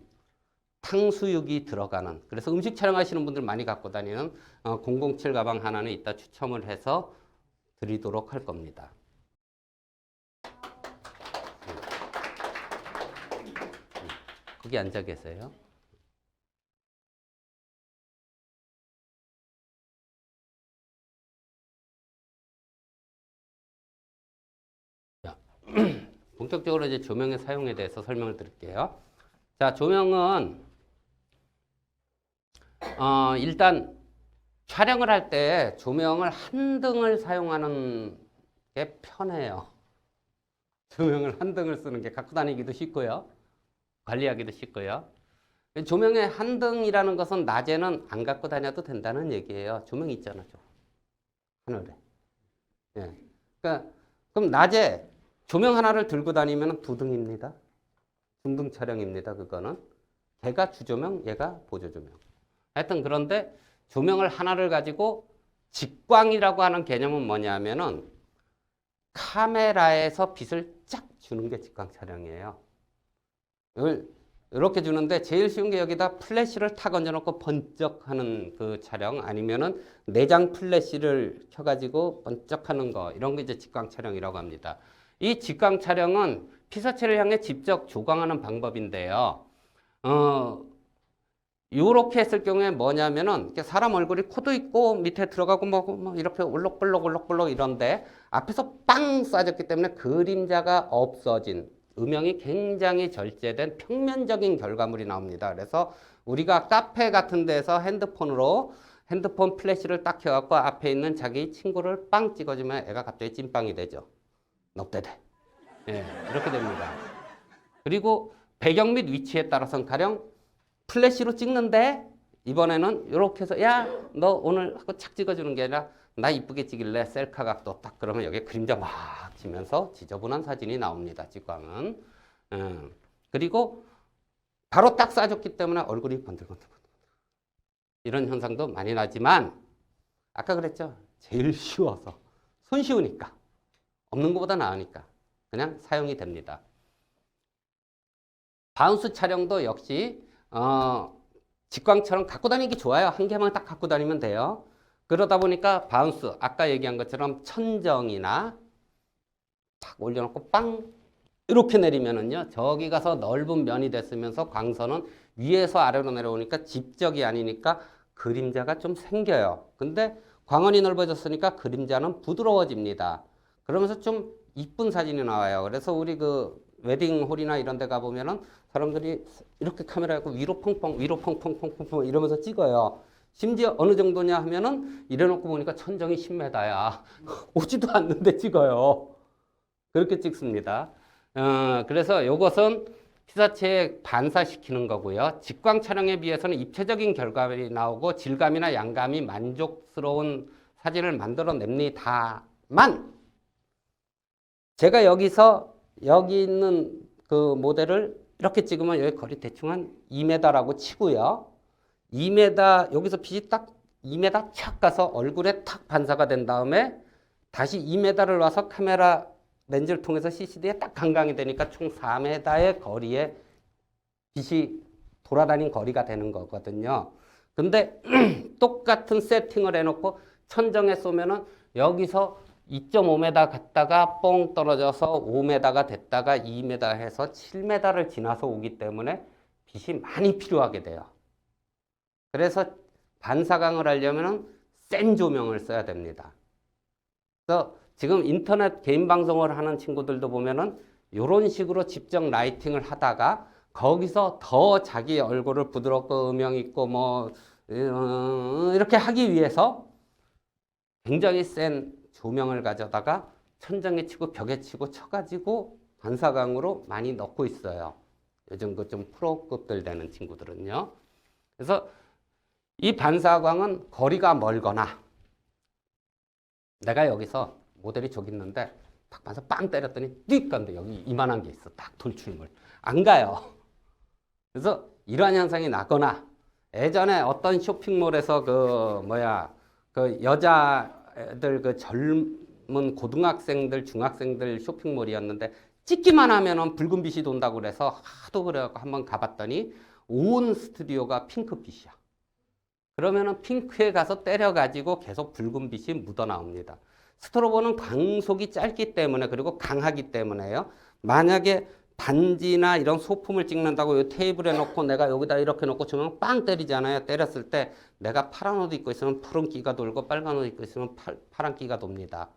탕수육이 들어가는, 그래서 음식 촬영하시는 분들 많이 갖고 다니는 007 가방 하나는 이따 추첨을 해서 드리도록 할 겁니다. 거기 앉아 계세요. 본격적으로 이제 조명의 사용에 대해서 설명을 드릴게요. 자, 조명은 일단 촬영을 할 때 조명을 한 등을 사용하는 게 편해요. 조명을 한 등을 쓰는 게 갖고 다니기도 쉽고요. 관리하기도 쉽고요. 조명의 한 등이라는 것은 낮에는 안 갖고 다녀도 된다는 얘기예요. 조명 있잖아, 하늘에. 예. 그러니까 그럼 낮에 조명 하나를 들고 다니면 두 등입니다. 중등 촬영입니다. 그거는. 걔가 주조명, 얘가 보조조명. 하여튼 그런데 조명을 하나를 가지고 직광이라고 하는 개념은 뭐냐면은 카메라에서 빛을 쫙 주는 게 직광 촬영이에요. 이렇게 주는데 제일 쉬운 게 여기다 플래시를 탁 얹어놓고 번쩍하는 그 촬영, 아니면은 내장 플래시를 켜가지고 번쩍하는 거, 이런 게 이제 직광 촬영이라고 합니다. 이 직광 촬영은 피사체를 향해 직접 조광하는 방법인데요. 요렇게 했을 경우에 뭐냐면은 사람 얼굴이 코도 있고 밑에 들어가고 뭐 이렇게 울럭불럭 이런데 앞에서 빵 쏴졌기 때문에 그림자가 없어진, 음영이 굉장히 절제된 평면적인 결과물이 나옵니다. 그래서 우리가 카페 같은 데서 핸드폰 플래시를 딱 켜갖고 앞에 있는 자기 친구를 빵 찍어주면 애가 갑자기 찐빵이 되죠. 넙대대. 예, 이렇게 됩니다. 그리고 배경 및 위치에 따라서는 가령 플래시로 찍는데 이번에는 이렇게 해서 야, 너 오늘 하고 착 찍어주는 게 아니라 나 이쁘게 찍을래? 셀카 각도 딱 그러면 여기 그림자 막 치면서 지저분한 사진이 나옵니다. 직광은. 그리고 바로 딱 쏴줬기 때문에 얼굴이 번들번들. 이런 현상도 많이 나지만 아까 그랬죠. 제일 쉬워서. 손쉬우니까. 없는 것보다 나으니까. 그냥 사용이 됩니다. 바운스 촬영도 역시 직광처럼 갖고 다니기 좋아요. 한 개만 딱 갖고 다니면 돼요. 그러다 보니까 바운스, 아까 얘기한 것처럼 천정이나 탁 올려놓고 빵 이렇게 내리면은요, 저기 가서 넓은 면이 됐으면서 광선은 위에서 아래로 내려오니까 집적이 아니니까 그림자가 좀 생겨요. 근데 광원이 넓어졌으니까 그림자는 부드러워집니다. 그러면서 좀 이쁜 사진이 나와요. 그래서 우리 그 웨딩홀이나 이런 데 가보면은 사람들이 이렇게 카메라 갖고 위로 펑펑, 위로 펑펑 이러면서 찍어요. 심지어 어느 정도냐 하면은 이래놓고 보니까 천정이 10m야. 오지도 않는데 찍어요. 그렇게 찍습니다. 그래서 이것은 피사체에 반사시키는 거고요. 직광 촬영에 비해서는 입체적인 결과물이 나오고 질감이나 양감이 만족스러운 사진을 만들어냅니다만 제가 여기 있는 그 모델을 이렇게 찍으면 여기 거리 대충 한 2m라고 치고요. 2m 여기서 빛이 딱 2m 착 가서 얼굴에 탁 반사가 된 다음에 다시 2m를 와서 카메라 렌즈를 통해서 CCD에 딱 강광이 되니까 총 4m의 거리에 빛이 돌아다닌 거리가 되는 거거든요. 근데 똑같은 세팅을 해놓고 천정에 쏘면은 여기서 2.5m 갔다가 뻥 떨어져서 5m가 됐다가 2m 해서 7m를 지나서 오기 때문에 빛이 많이 필요하게 돼요. 그래서 반사광을 하려면 센 조명을 써야 됩니다. 그래서 지금 인터넷 개인 방송을 하는 친구들도 보면은 이런 식으로 집중 라이팅을 하다가 거기서 더 자기 얼굴을 부드럽고 음영 있고 뭐 이렇게 하기 위해서 굉장히 센 조명을 가져다가 천장에 치고 벽에 치고 쳐가지고 반사광으로 많이 넣고 있어요. 요즘 그 좀 프로급들 되는 친구들은요. 그래서 이 반사광은 거리가 멀거나 내가 여기서 모델이 저기 있는데 딱 봐서 빵 때렸더니 띡 간데 여기 이만한 게 있어. 딱 돌출물. 안 가요. 그래서 이러한 현상이 나거나 예전에 어떤 쇼핑몰에서 그 여자들 그 젊은 고등학생들, 중학생들 쇼핑몰이었는데 찍기만 하면은 붉은 빛이 돈다고 그래서 하도 그래갖고 한번 가봤더니 온 스튜디오가 핑크빛이야. 그러면은 핑크에 가서 때려가지고 계속 붉은 빛이 묻어나옵니다. 스트로보는 광속이 짧기 때문에 그리고 강하기 때문에요. 만약에 반지나 이런 소품을 찍는다고 이 테이블에 놓고 내가 여기다 이렇게 놓고 조명 빵 때리잖아요. 때렸을 때 내가 파란 옷 입고 있으면 푸른 끼가 돌고 빨간 옷 입고 있으면 파란 끼가 돕니다.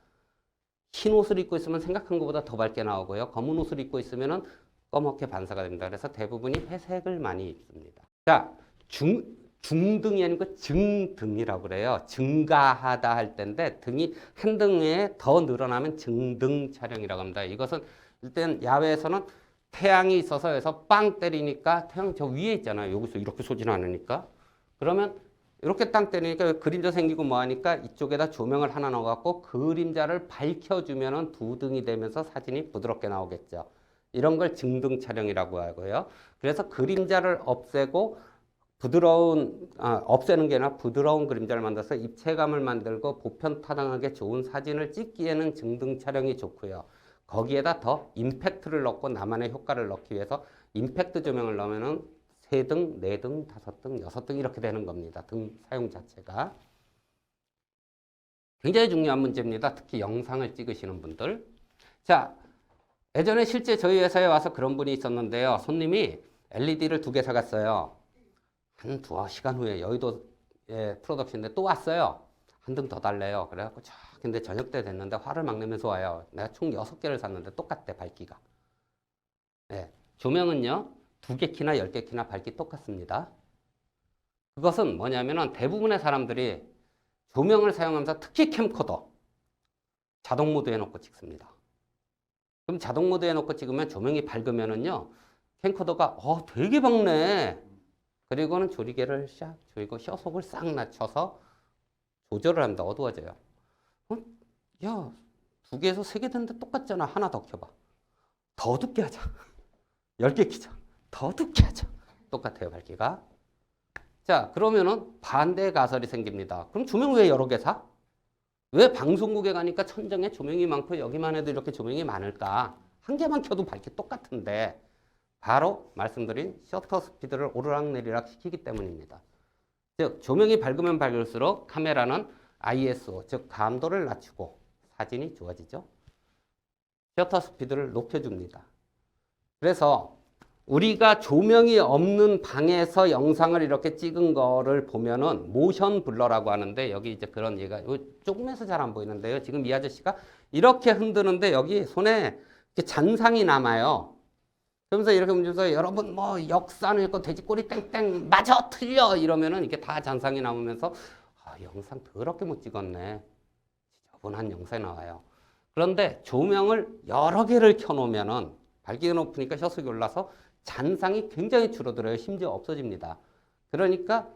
흰 옷을 입고 있으면 생각한 것보다 더 밝게 나오고요. 검은 옷을 입고 있으면 검게 반사가 됩니다. 그래서 대부분이 회색을 많이 입습니다. 자, 중등이 아니고 증등이라고 그래요. 증가하다 할 때인데 등이 한 등에 더 늘어나면 증등 촬영이라고 합니다. 이것은 일단 야외에서는 태양이 있어서 여기서 빵 때리니까 태양 저 위에 있잖아요. 여기서 이렇게 쏘지는 않으니까. 그러면 이렇게 땅 때리니까 그림자 생기고 뭐 하니까 이쪽에다 조명을 하나 넣어갖고 그림자를 밝혀주면은 두 등이 되면서 사진이 부드럽게 나오겠죠. 이런 걸 증등 촬영이라고 하고요. 그래서 그림자를 없애고 없애는 게 아니라 부드러운 그림자를 만들어서 입체감을 만들고 보편타당하게 좋은 사진을 찍기에는 증등 촬영이 좋고요. 거기에다 더 임팩트를 넣고 나만의 효과를 넣기 위해서 임팩트 조명을 넣으면은 3등, 4등, 5등, 6등 이렇게 되는 겁니다. 등 사용 자체가. 굉장히 중요한 문제입니다. 특히 영상을 찍으시는 분들. 자, 예전에 실제 저희 회사에 와서 그런 분이 있었는데요. 손님이 LED를 2개 사갔어요. 한 2시간 후에 여의도에 프로덕션인데 또 왔어요. 한 등 더 달래요. 그래갖고 근데 저녁 때 됐는데 화를 막 내면서 와요. 내가 총 6개를 샀는데 똑같대, 밝기가. 네, 조명은요. 2개 키나 10개 키나 밝기 똑같습니다. 그것은 뭐냐면은 대부분의 사람들이 조명을 사용하면서 특히 캠코더 자동 모드 해놓고 찍습니다. 그럼 자동 모드 해놓고 찍으면 조명이 밝으면은요. 캠코더가 되게 밝네. 그리고는 조리개를 샥 조이고 셔속을 싹 낮춰서 조절을 합니다. 어두워져요. 야, 2개에서 3개 됐는데 똑같잖아. 하나 더 켜봐. 더 어둡게 하자. 10개 켜자. 더 어둡게 하자. 똑같아요, 밝기가. 자, 그러면은 반대의 가설이 생깁니다. 그럼 조명 왜 여러 개 사? 왜 방송국에 가니까 천장에 조명이 많고 여기만 해도 이렇게 조명이 많을까? 한 개만 켜도 밝기 똑같은데 바로 말씀드린 셔터 스피드를 오르락내리락 시키기 때문입니다. 즉 조명이 밝으면 밝을수록 카메라는 ISO, 즉 감도를 낮추고 사진이 좋아지죠. 셔터 스피드를 높여줍니다. 그래서 우리가 조명이 없는 방에서 영상을 이렇게 찍은 거를 보면은 모션 블러라고 하는데 여기 이제 그런 얘가 조금에서 잘 안 보이는데요. 지금 이 아저씨가 이렇게 흔드는데 여기 손에 이렇게 잔상이 남아요. 그러면서 이렇게 문제에서 여러분 뭐 역사는 읽고 돼지꼬리 땡땡 맞아 틀려 이러면은 이게 다 잔상이 남으면서 아, 영상 더럽게 못 찍었네. 지저분한 영상이 나와요. 그런데 조명을 여러 개를 켜놓으면은 밝기가 높으니까 셔속이 올라서 잔상이 굉장히 줄어들어요. 심지어 없어집니다. 그러니까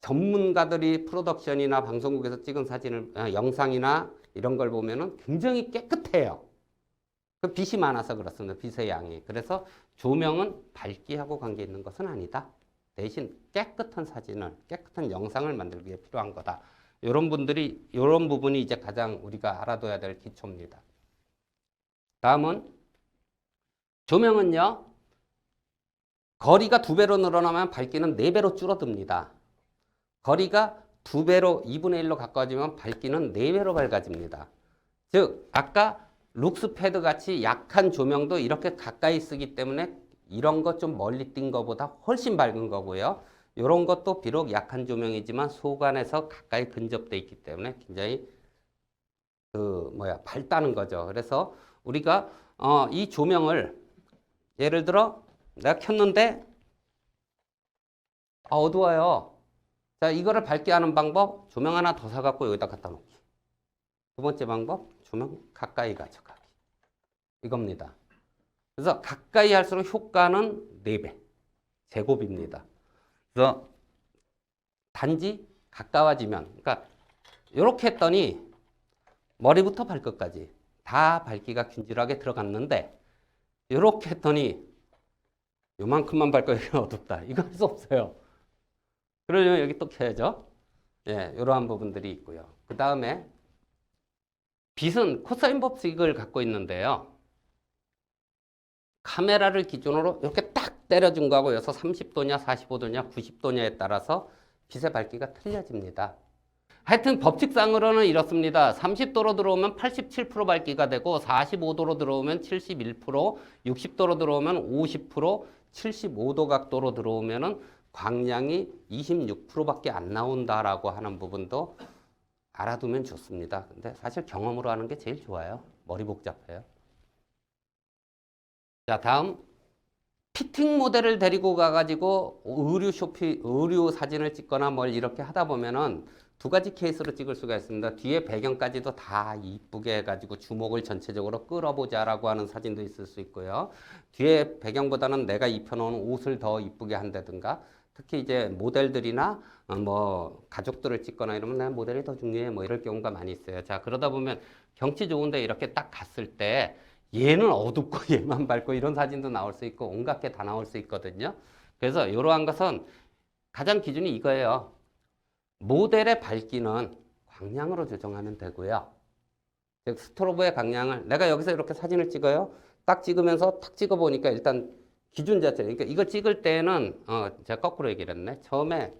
전문가들이 프로덕션이나 방송국에서 찍은 사진을 영상이나 이런 걸 보면은 굉장히 깨끗해요. 그 빛이 많아서 그렇습니다. 빛의 양이. 그래서 조명은 밝기하고 관계 있는 것은 아니다. 대신 깨끗한 사진을, 깨끗한 영상을 만들기 위해 필요한 거다. 이런 부분이 이제 가장 우리가 알아둬야 될 기초입니다. 다음은 조명은요, 거리가 2배로 늘어나면 밝기는 4배로 줄어듭니다. 거리가 2배로 2분의 1로 가까워지면 밝기는 4배로 밝아집니다. 즉, 아까 룩스패드 같이 약한 조명도 이렇게 가까이 쓰기 때문에 이런 것 좀 멀리 띈 것보다 훨씬 밝은 거고요. 이런 것도 비록 약한 조명이지만 소관에서 가까이 근접돼 있기 때문에 굉장히 밝다는 거죠. 그래서 우리가 이 조명을 예를 들어 내가 켰는데 어두워요. 자, 이거를 밝게 하는 방법 조명 하나 더 사갖고 여기다 갖다 놓기. 두 번째 방법 조명 가까이 가져가기. 이겁니다. 그래서 가까이 할수록 효과는 4배, 제곱입니다. 그래서 단지 가까워지면, 그러니까 이렇게 했더니 머리부터 발끝까지 다 밝기가 균질하게 들어갔는데 이렇게 했더니 요만큼만 밝기가 어둡다. 이거 할 수 없어요. 그러려면 여기 또 켜야죠. 예, 이러한 부분들이 있고요. 그 다음에 빛은 코사인 법칙을 갖고 있는데요. 카메라를 기준으로 이렇게 딱 때려준 거하고 여기서 30도냐 45도냐 90도냐에 따라서 빛의 밝기가 틀려집니다. 하여튼 법칙상으로는 이렇습니다. 30도로 들어오면 87% 밝기가 되고 45도로 들어오면 71%, 60도로 들어오면 50%, 75도 각도로 들어오면은 광량이 26%밖에 안 나온다라고 하는 부분도 알아두면 좋습니다. 근데 사실 경험으로 하는 게 제일 좋아요. 머리 복잡해요. 자, 다음 피팅 모델을 데리고 가가지고 의류 사진을 찍거나 뭘 이렇게 하다 보면은 2가지 케이스로 찍을 수가 있습니다. 뒤에 배경까지도 다 이쁘게 해가지고 주목을 전체적으로 끌어보자라고 하는 사진도 있을 수 있고요. 뒤에 배경보다는 내가 입혀놓은 옷을 더 이쁘게 한다든가, 특히 이제 모델들이나 뭐 가족들을 찍거나 이러면 난 모델이 더 중요해 뭐 이럴 경우가 많이 있어요. 자, 그러다 보면 경치 좋은데 이렇게 딱 갔을 때 얘는 어둡고 얘만 밝고 이런 사진도 나올 수 있고 온갖 게 다 나올 수 있거든요. 그래서 이러한 것은 가장 기준이 이거예요. 모델의 밝기는 광량으로 조정하면 되고요. 즉 스트로브의 광량을 내가 여기서 이렇게 사진을 찍어요. 딱 찍으면서 탁 찍어보니까 일단 기준 자체, 그러니까 이거 찍을 때는 제가 거꾸로 얘기를 했네. 처음에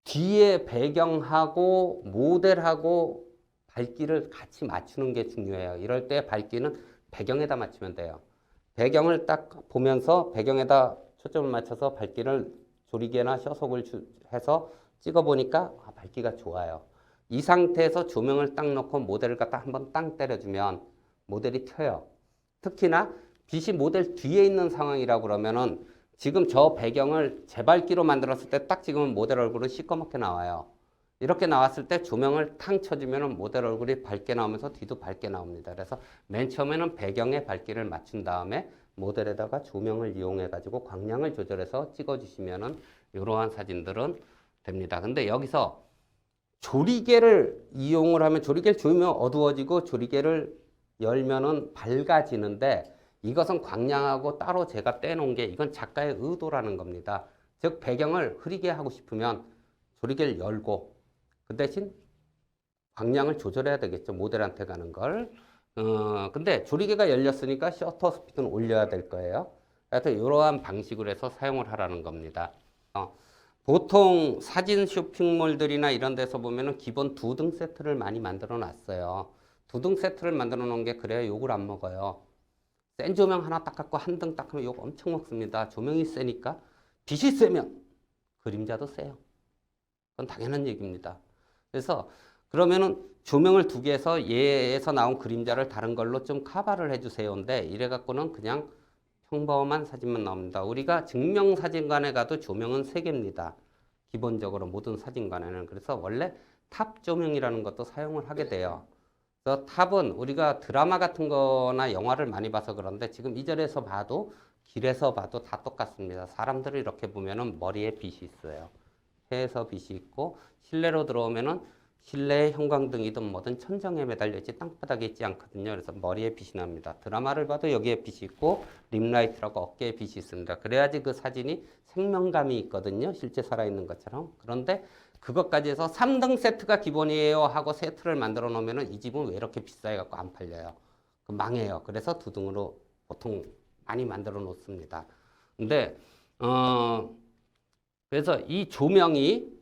뒤에 배경하고 모델하고 밝기를 같이 맞추는 게 중요해요. 이럴 때 밝기는 배경에다 맞추면 돼요. 배경을 딱 보면서 배경에다 초점을 맞춰서 밝기를 조리개나 셔속을 해서 찍어보니까 밝기가 좋아요. 이 상태에서 조명을 딱 넣고 모델을 갖다 한번 땅 때려주면 모델이 켜요. 특히나 빛이 모델 뒤에 있는 상황이라고 그러면은 지금 저 배경을 재밝기로 만들었을 때 딱 지금 모델 얼굴은 시꺼멓게 나와요. 이렇게 나왔을 때 조명을 탕 쳐주면 모델 얼굴이 밝게 나오면서 뒤도 밝게 나옵니다. 그래서 맨 처음에는 배경의 밝기를 맞춘 다음에 모델에다가 조명을 이용해 가지고 광량을 조절해서 찍어주시면은 이러한 사진들은 됩니다. 근데 여기서 조리개를 이용을 하면 조리개를 조이면 어두워지고 조리개를 열면은 밝아지는데 이것은 광량하고 따로 제가 떼놓은 게 이건 작가의 의도라는 겁니다. 즉 배경을 흐리게 하고 싶으면 조리개를 열고 그 대신 광량을 조절해야 되겠죠. 모델한테 가는 걸. 근데 조리개가 열렸으니까 셔터 스피드는 올려야 될 거예요. 하여튼 이러한 방식으로 해서 사용을 하라는 겁니다. 보통 사진 쇼핑몰들이나 이런 데서 보면은 기본 2등 세트를 많이 만들어 놨어요. 2등 세트를 만들어 놓은 게 그래야 욕을 안 먹어요. 센 조명 하나 딱 갖고 한 등 딱 하면 욕 엄청 먹습니다. 조명이 세니까. 빛이 세면 그림자도 세요. 그건 당연한 얘기입니다. 그래서 그러면은 조명을 2개 해서 얘에서 나온 그림자를 다른 걸로 좀 커버를 해주세요인데 이래 갖고는 그냥 평범한 사진만 나옵니다. 우리가 증명사진관에 가도 조명은 3개입니다. 기본적으로 모든 사진관에는. 그래서 원래 탑 조명이라는 것도 사용을 하게 돼요. 그래서 탑은 우리가 드라마 같은 거나 영화를 많이 봐서 그런데 지금 이 자리에서 봐도 길에서 봐도 다 똑같습니다. 사람들을 이렇게 보면은 머리에 빛이 있어요. 해에서 빛이 있고 실내로 들어오면은 실내에 형광등이든 뭐든 천장에 매달려 있지 땅바닥에 있지 않거든요. 그래서 머리에 빛이 납니다. 드라마를 봐도 여기에 빛이 있고 림라이트라고 어깨에 빛이 있습니다. 그래야지 그 사진이 생명감이 있거든요. 실제 살아있는 것처럼. 그런데 그것까지 해서 3등 세트가 기본이에요 하고 세트를 만들어 놓으면 이 집은 왜 이렇게 비싸게 갖고 안 팔려요? 망해요. 그래서 2등으로 보통 많이 만들어 놓습니다. 근데 그래서 이 조명이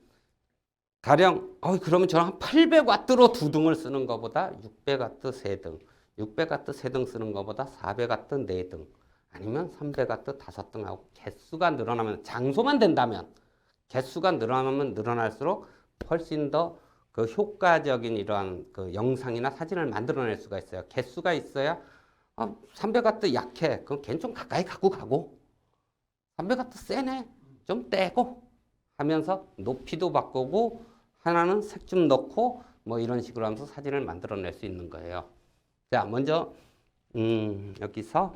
가령 그러면 저는 한 800W로 2등을 쓰는 것보다 600W 3등, 600W 3등 쓰는 것보다 400W 4등, 아니면 300W 5등하고 개수가 늘어나면, 장소만 된다면 개수가 늘어나면 늘어날수록 훨씬 더 그 효과적인 이러한 그 영상이나 사진을 만들어낼 수가 있어요. 개수가 있어야 300W 약해. 그럼 걔는 좀 가까이 갖고 가고 300W 세네. 좀 떼고 하면서 높이도 바꾸고 하나는 색 좀 넣고 뭐 이런 식으로 하면서 사진을 만들어낼 수 있는 거예요. 자, 먼저 여기서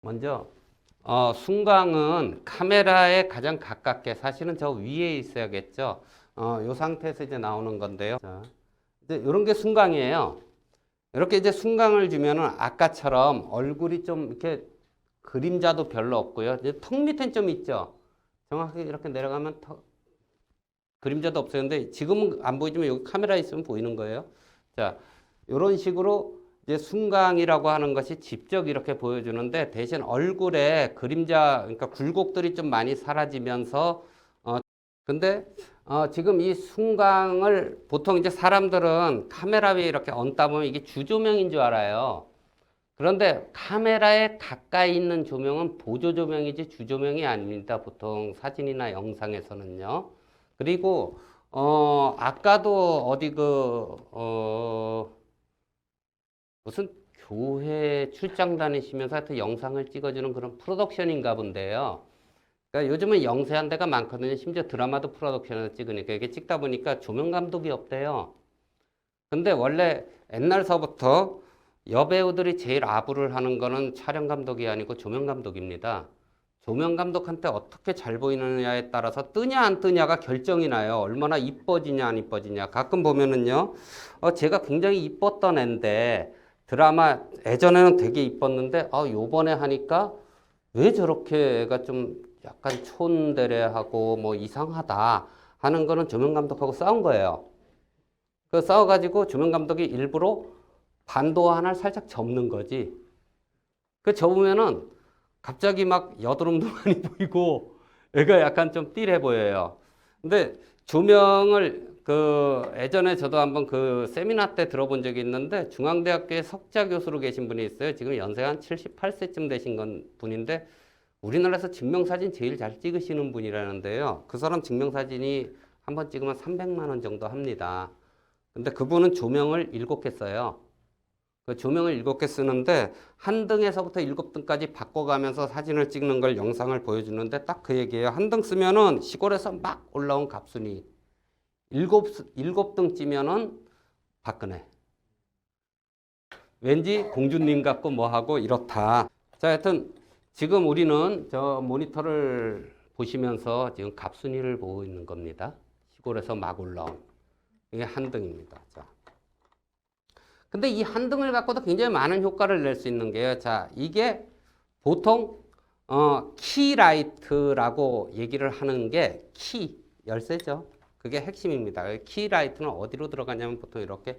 먼저 순광은 카메라에 가장 가깝게, 사실은 저 위에 있어야겠죠. 이 상태에서 이제 나오는 건데요. 자, 이제 이런 게 순광이에요. 이렇게 이제 순광을 주면은 아까처럼 얼굴이 좀 이렇게 그림자도 별로 없고요. 이제 턱 밑엔 좀 있죠. 정확하게 이렇게 내려가면 그림자도 없어요. 근데 지금은 안 보이지만 여기 카메라에 있으면 보이는 거예요. 자, 이런 식으로 이제 순광이라고 하는 것이 직접 이렇게 보여주는데, 대신 얼굴에 그림자, 그러니까 굴곡들이 좀 많이 사라지면서 근데 지금 이 순광을 보통 이제 사람들은 카메라 위에 이렇게 얹다 보면 이게 주조명인 줄 알아요. 그런데 카메라에 가까이 있는 조명은 보조 조명이지 주조명이 아닙니다. 보통 사진이나 영상에서는요. 그리고 아까도 어디 무슨 교회 출장 다니시면서 하여튼 영상을 찍어주는 그런 프로덕션인가 본데요. 그러니까 요즘은 영세한 데가 많거든요. 심지어 드라마도 프로덕션을 찍으니까 이게 찍다 보니까 조명 감독이 없대요. 근데 원래 옛날서부터 여배우들이 제일 아부를 하는 거는 촬영 감독이 아니고 조명 감독입니다. 조명 감독한테 어떻게 잘 보이느냐에 따라서 뜨냐 안 뜨냐가 결정이 나요. 얼마나 이뻐지냐 안 이뻐지냐. 가끔 보면은요, 제가 굉장히 이뻤던 애인데 드라마 예전에는 되게 이뻤는데 요번에 하니까 왜 저렇게 애가 좀 약간 촌데레하고 뭐 이상하다 하는 거는 조명 감독하고 싸운 거예요. 그 싸워가지고 조명 감독이 일부러 반도 하나를 살짝 접는 거지. 그 접으면은 갑자기 막 여드름도 많이 보이고 애가 약간 좀 띠래 보여요. 근데 조명을 예전에 저도 한번 그 세미나 때 들어본 적이 있는데, 중앙대학교에 석자 교수로 계신 분이 있어요. 지금 연세가 한 78세쯤 되신 분인데 우리나라에서 증명사진 제일 잘 찍으시는 분이라는데요. 그 사람 증명사진이 한번 찍으면 300만 원 정도 합니다. 근데 그분은 조명을 7개 써요. 그 조명을 7개 쓰는데 한 등에서부터 7등까지 바꿔가면서 사진을 찍는 걸 영상을 보여주는데 딱 그 얘기예요. 한 등 쓰면은 시골에서 막 올라온 갑순이, 7등 찌면은 박근혜. 왠지 공주님 같고 뭐하고 이렇다. 자, 하여튼 지금 우리는 저 모니터를 보시면서 지금 갑순이를 보고 있는 겁니다. 시골에서 막 올라온. 이게 한 등입니다. 자. 근데 이 한 등을 갖고도 굉장히 많은 효과를 낼 수 있는 게요. 자, 이게 보통 키라이트라고 얘기를 하는 게 열쇠죠. 그게 핵심입니다. 키라이트는 어디로 들어가냐면 보통 이렇게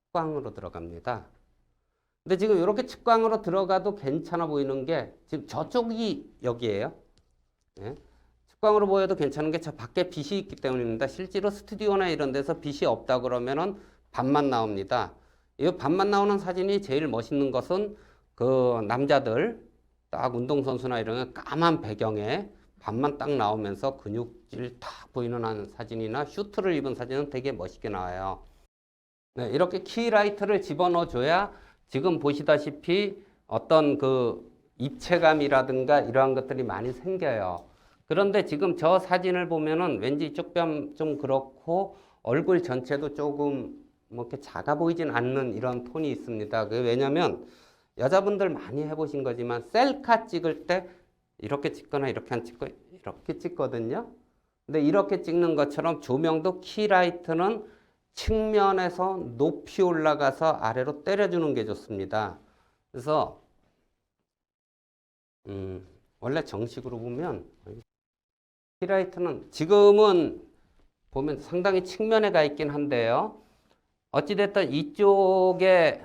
측광으로 들어갑니다. 근데 지금 이렇게 측광으로 들어가도 괜찮아 보이는 게 지금 저쪽이 여기예요. 네? 측광으로 보여도 괜찮은 게 저 밖에 빛이 있기 때문입니다. 실제로 스튜디오나 이런 데서 빛이 없다 그러면은 반만 나옵니다. 이 반만 나오는 사진이 제일 멋있는 것은 그 남자들 딱 운동선수나 이런 까만 배경에 반만 딱 나오면서 근육질 딱 보이는 한 사진이나 슈트를 입은 사진은 되게 멋있게 나와요. 네, 이렇게 키라이트를 집어넣어 줘야 지금 보시다시피 어떤 그 입체감이라든가 이러한 것들이 많이 생겨요. 그런데 지금 저 사진을 보면은 왠지 이쪽 뺨 좀 그렇고 얼굴 전체도 조금 뭐 이렇게 작아 보이진 않는 이런 톤이 있습니다. 그 왜냐면 여자분들 많이 해보신 거지만 셀카 찍을 때 이렇게 찍거나 이렇게 안 찍고 이렇게 찍거든요. 근데 이렇게 찍는 것처럼 조명도 키라이트는 측면에서 높이 올라가서 아래로 때려주는 게 좋습니다. 그래서 원래 정식으로 보면 키라이트는 지금은 보면 상당히 측면에 가 있긴 한데요. 어찌됐든 이쪽에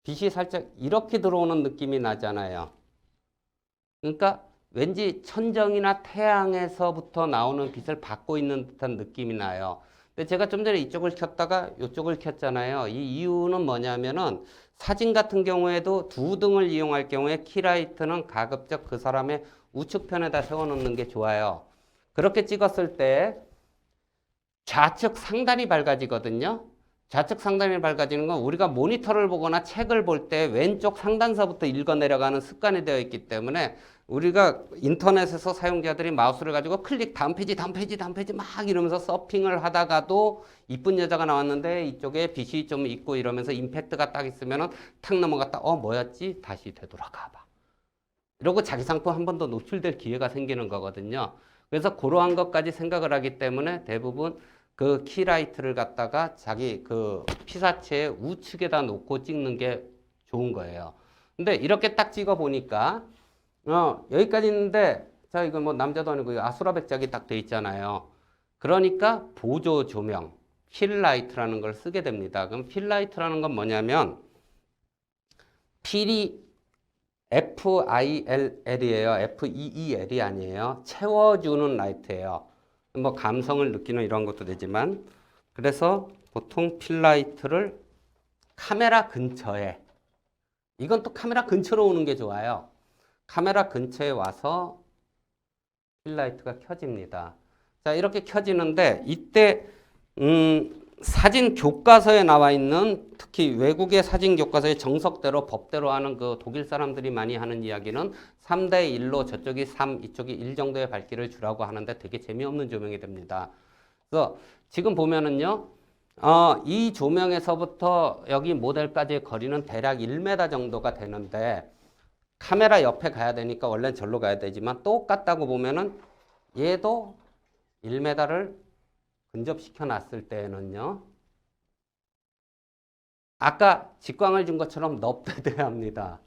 빛이 살짝 이렇게 들어오는 느낌이 나잖아요. 그러니까 왠지 천정이나 태양에서부터 나오는 빛을 받고 있는 듯한 느낌이 나요. 근데 제가 좀 전에 이쪽을 켰다가 이쪽을 켰잖아요. 이 이유는 뭐냐면은 사진 같은 경우에도 두 등을 이용할 경우에 키라이트는 가급적 그 사람의 우측편에다 세워놓는 게 좋아요. 그렇게 찍었을 때 좌측 상단이 밝아지거든요. 좌측 상단이 밝아지는 건 우리가 모니터를 보거나 책을 볼 때 왼쪽 상단서부터 읽어 내려가는 습관이 되어 있기 때문에 우리가 인터넷에서 사용자들이 마우스를 가지고 클릭 다음 페이지 다음 페이지 다음 페이지 막 이러면서 서핑을 하다가도 이쁜 여자가 나왔는데 이쪽에 빛이 좀 있고 이러면서 임팩트가 딱 있으면은 탁 넘어갔다 뭐였지? 다시 되돌아가 봐. 이러고 자기 상품 한 번 더 노출될 기회가 생기는 거거든요. 그래서 그러한 것까지 생각을 하기 때문에 대부분 그 키라이트를 갖다가 자기 그 피사체의 우측에다 놓고 찍는 게 좋은 거예요. 근데 이렇게 딱 찍어 보니까 여기까지 있는데 자 이거 뭐 남자도 아니고 아수라백작이 딱 돼 있잖아요. 그러니까 보조 조명 필라이트라는 걸 쓰게 됩니다. 그럼 필라이트라는 건 뭐냐면 필이 FILL이에요. FEEL이 아니에요. 채워주는 라이트예요. 뭐 감성을 느끼는 이런 것도 되지만 그래서 보통 필라이트를 카메라 근처에 이건 또 카메라 근처로 오는 게 좋아요. 카메라 근처에 와서 필라이트가 켜집니다. 자 이렇게 켜지는데 이때 사진 교과서에 나와 있는 특히 외국의 사진 교과서의 정석대로 법대로 하는 그 독일 사람들이 많이 하는 이야기는 3대 1로 저쪽이 3, 이쪽이 1 정도의 밝기를 주라고 하는데 되게 재미없는 조명이 됩니다. 그래서 지금 보면은요, 이 조명에서부터 여기 모델까지의 거리는 대략 1m 정도가 되는데 카메라 옆에 가야 되니까 원래는 절로 가야 되지만 똑같다고 보면은 얘도 1m를 근접시켜 놨을 때에는요. 아까 직광을 준 것처럼 넙대돼야 합니다.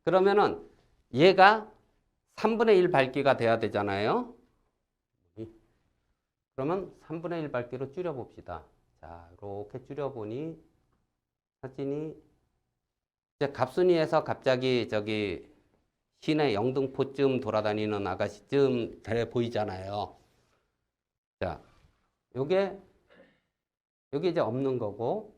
그러면은 얘가 3분의 1 밝기가 돼야 되잖아요. 그러면 3분의 1 밝기로 줄여봅시다. 자, 이렇게 줄여보니 사진이 이제 갑순이에서 갑자기 저기 시내 영등포쯤 돌아다니는 아가씨쯤 돼 보이잖아요. 자, 요게 여기 이제 없는 거고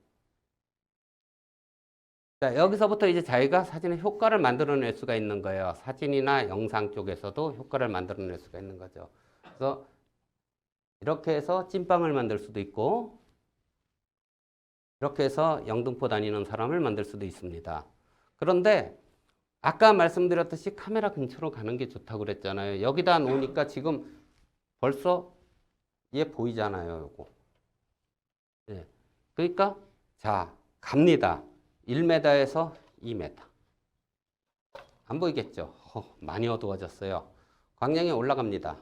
자, 여기서부터 이제 자기가 사진의 효과를 만들어낼 수가 있는 거예요. 사진이나 영상 쪽에서도 효과를 만들어낼 수가 있는 거죠. 그래서 이렇게 해서 찐빵을 만들 수도 있고 이렇게 해서 영등포 다니는 사람을 만들 수도 있습니다. 그런데 아까 말씀드렸듯이 카메라 근처로 가는 게 좋다고 그랬잖아요. 여기다 놓으니까 지금 벌써 얘 보이잖아요. 요거. 네. 그러니까 자 갑니다. 1m에서 2m. 안 보이겠죠? 많이 어두워졌어요. 광량이 올라갑니다.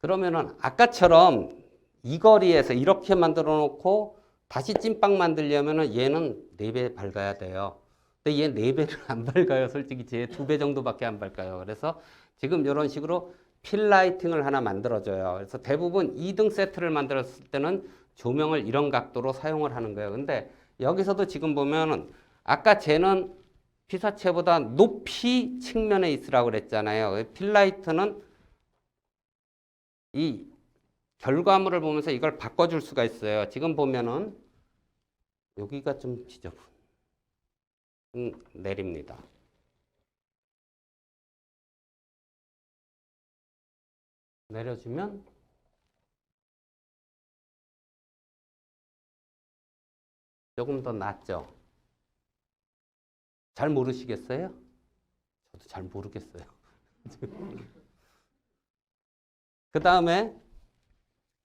그러면은 아까처럼 이 거리에서 이렇게 만들어 놓고 다시 찐빵 만들려면은 얘는 4배 밝아야 돼요. 근데 얘 4배를 안 밝아요. 솔직히 제 2배 정도밖에 안 밝아요. 그래서 지금 이런 식으로 필라이팅을 하나 만들어줘요. 그래서 대부분 2등 세트를 만들었을 때는 조명을 이런 각도로 사용을 하는 거예요. 근데 여기서도 지금 보면은 아까 쟤는 피사체보다 높이 측면에 있으라고 그랬잖아요. 필라이트는 이 결과물을 보면서 이걸 바꿔줄 수가 있어요. 지금 보면은 여기가 좀 지저분. 내립니다. 내려주면 조금 더 낫죠. 잘 모르시겠어요? 저도 잘 모르겠어요. 그 다음에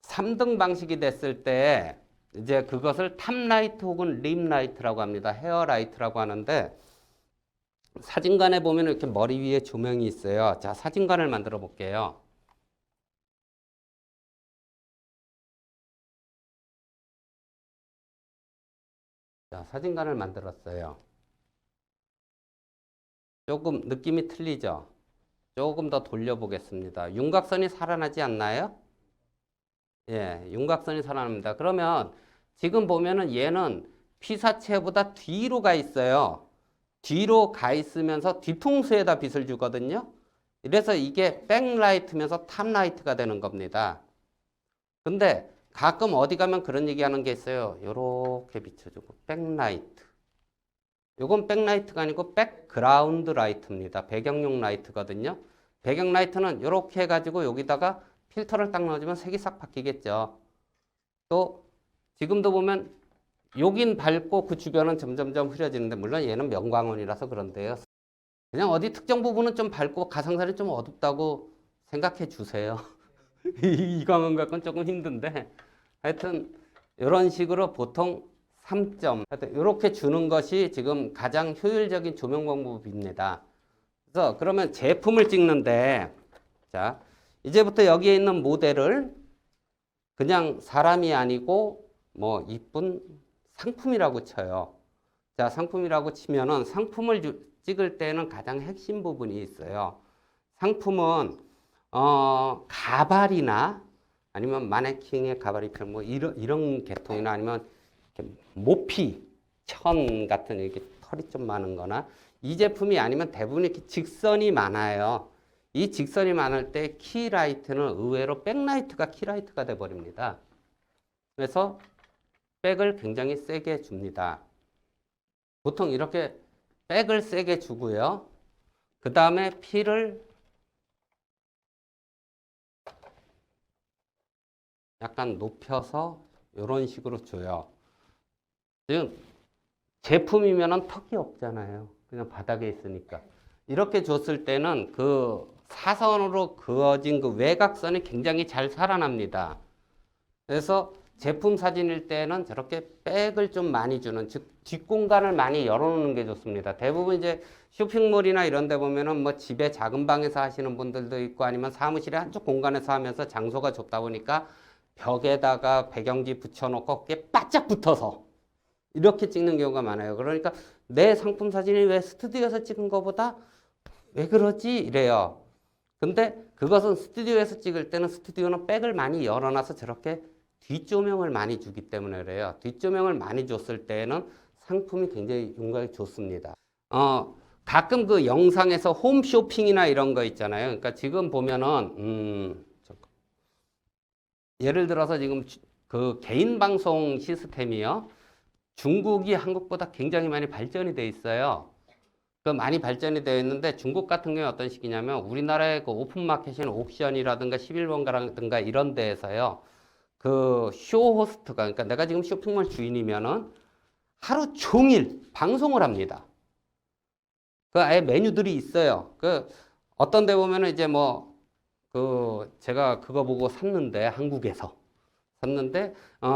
3등 방식이 됐을 때 이제 그것을 탑라이트 혹은 림라이트라고 합니다. 헤어라이트라고 하는데 사진관에 보면 이렇게 머리 위에 조명이 있어요. 자, 사진관을 만들어 볼게요. 자, 사진관을 만들었어요. 조금 느낌이 틀리죠? 조금 더 돌려보겠습니다. 윤곽선이 살아나지 않나요? 예, 윤곽선이 살아납니다. 그러면 지금 보면은 얘는 피사체보다 뒤로 가 있어요. 뒤로 가 있으면서 뒤통수에다 빛을 주거든요. 그래서 이게 백라이트면서 탑라이트가 되는 겁니다. 근데 가끔 어디 가면 그런 얘기 하는 게 있어요. 요렇게 비춰주고 백라이트. 요건 백라이트가 아니고 백그라운드 라이트입니다. 배경용 라이트거든요. 배경 라이트는 요렇게 해가지고 여기다가 필터를 딱 넣어주면 색이 싹 바뀌겠죠. 또 지금도 보면 여긴 밝고 그 주변은 점점점 흐려지는데 물론 얘는 명광원이라서 그런데요. 그냥 어디 특정 부분은 좀 밝고 가상살이 좀 어둡다고 생각해 주세요. 이광원 갖고는 조금 힘든데 하여튼 이런 식으로 보통 3점 하여튼 이렇게 주는 것이 지금 가장 효율적인 조명 방법입니다. 그래서 그러면 제품을 찍는데 자 이제부터 여기에 있는 모델을 그냥 사람이 아니고 뭐 이쁜 상품이라고 쳐요. 자, 상품이라고 치면은 상품을 찍을 때는 가장 핵심 부분이 있어요. 상품은 가발이나 아니면 마네킹의 가발이 뭐 이런 계통이나 아니면 모피, 천 같은 이렇게 털이 좀 많은 거나 이 제품이 아니면 대부분 이렇게 직선이 많아요. 이 직선이 많을 때 키라이트는 의외로 백라이트가 키라이트가 돼 버립니다. 그래서 백을 굉장히 세게 줍니다. 보통 이렇게 백을 세게 주고요. 그 다음에 피를 약간 높여서 이런 식으로 줘요. 지금 제품이면은 턱이 없잖아요. 그냥 바닥에 있으니까. 이렇게 줬을 때는 그 사선으로 그어진 그 외곽선이 굉장히 잘 살아납니다. 그래서 제품 사진일 때는 저렇게 백을 좀 많이 주는, 즉 뒷공간을 많이 열어놓는 게 좋습니다. 대부분 이제 쇼핑몰이나 이런 데 보면은 뭐 집에 작은 방에서 하시는 분들도 있고 아니면 사무실에 한쪽 공간에서 하면서 장소가 좁다 보니까 벽에다가 배경지 붙여놓고 그게 바짝 붙어서 이렇게 찍는 경우가 많아요. 그러니까 내 상품 사진이 왜 스튜디오에서 찍은 것보다 왜 그러지? 이래요. 근데 그것은 스튜디오에서 찍을 때는 스튜디오는 백을 많이 열어놔서 저렇게 뒷조명을 많이 주기 때문에 그래요. 뒷조명을 많이 줬을 때는 상품이 굉장히 윤곽이 좋습니다. 가끔 그 영상에서 홈쇼핑이나 이런 거 있잖아요. 그러니까 지금 보면은, 예를 들어서 지금 그 개인 방송 시스템이요. 중국이 한국보다 굉장히 많이 발전이 돼 있어요. 그 많이 발전이 되어 있는데 중국 같은 경우에 어떤 식이냐면 우리나라의 그 오픈마켓이나 옥션이라든가 11번가라든가 이런 데에서요. 그 쇼호스트가 그러니까 내가 지금 쇼핑몰 주인이면은 하루 종일 방송을 합니다. 그 아예 메뉴들이 있어요. 그 어떤 데 보면은 이제 뭐 그 제가 그거 보고 샀는데 한국에서 샀는데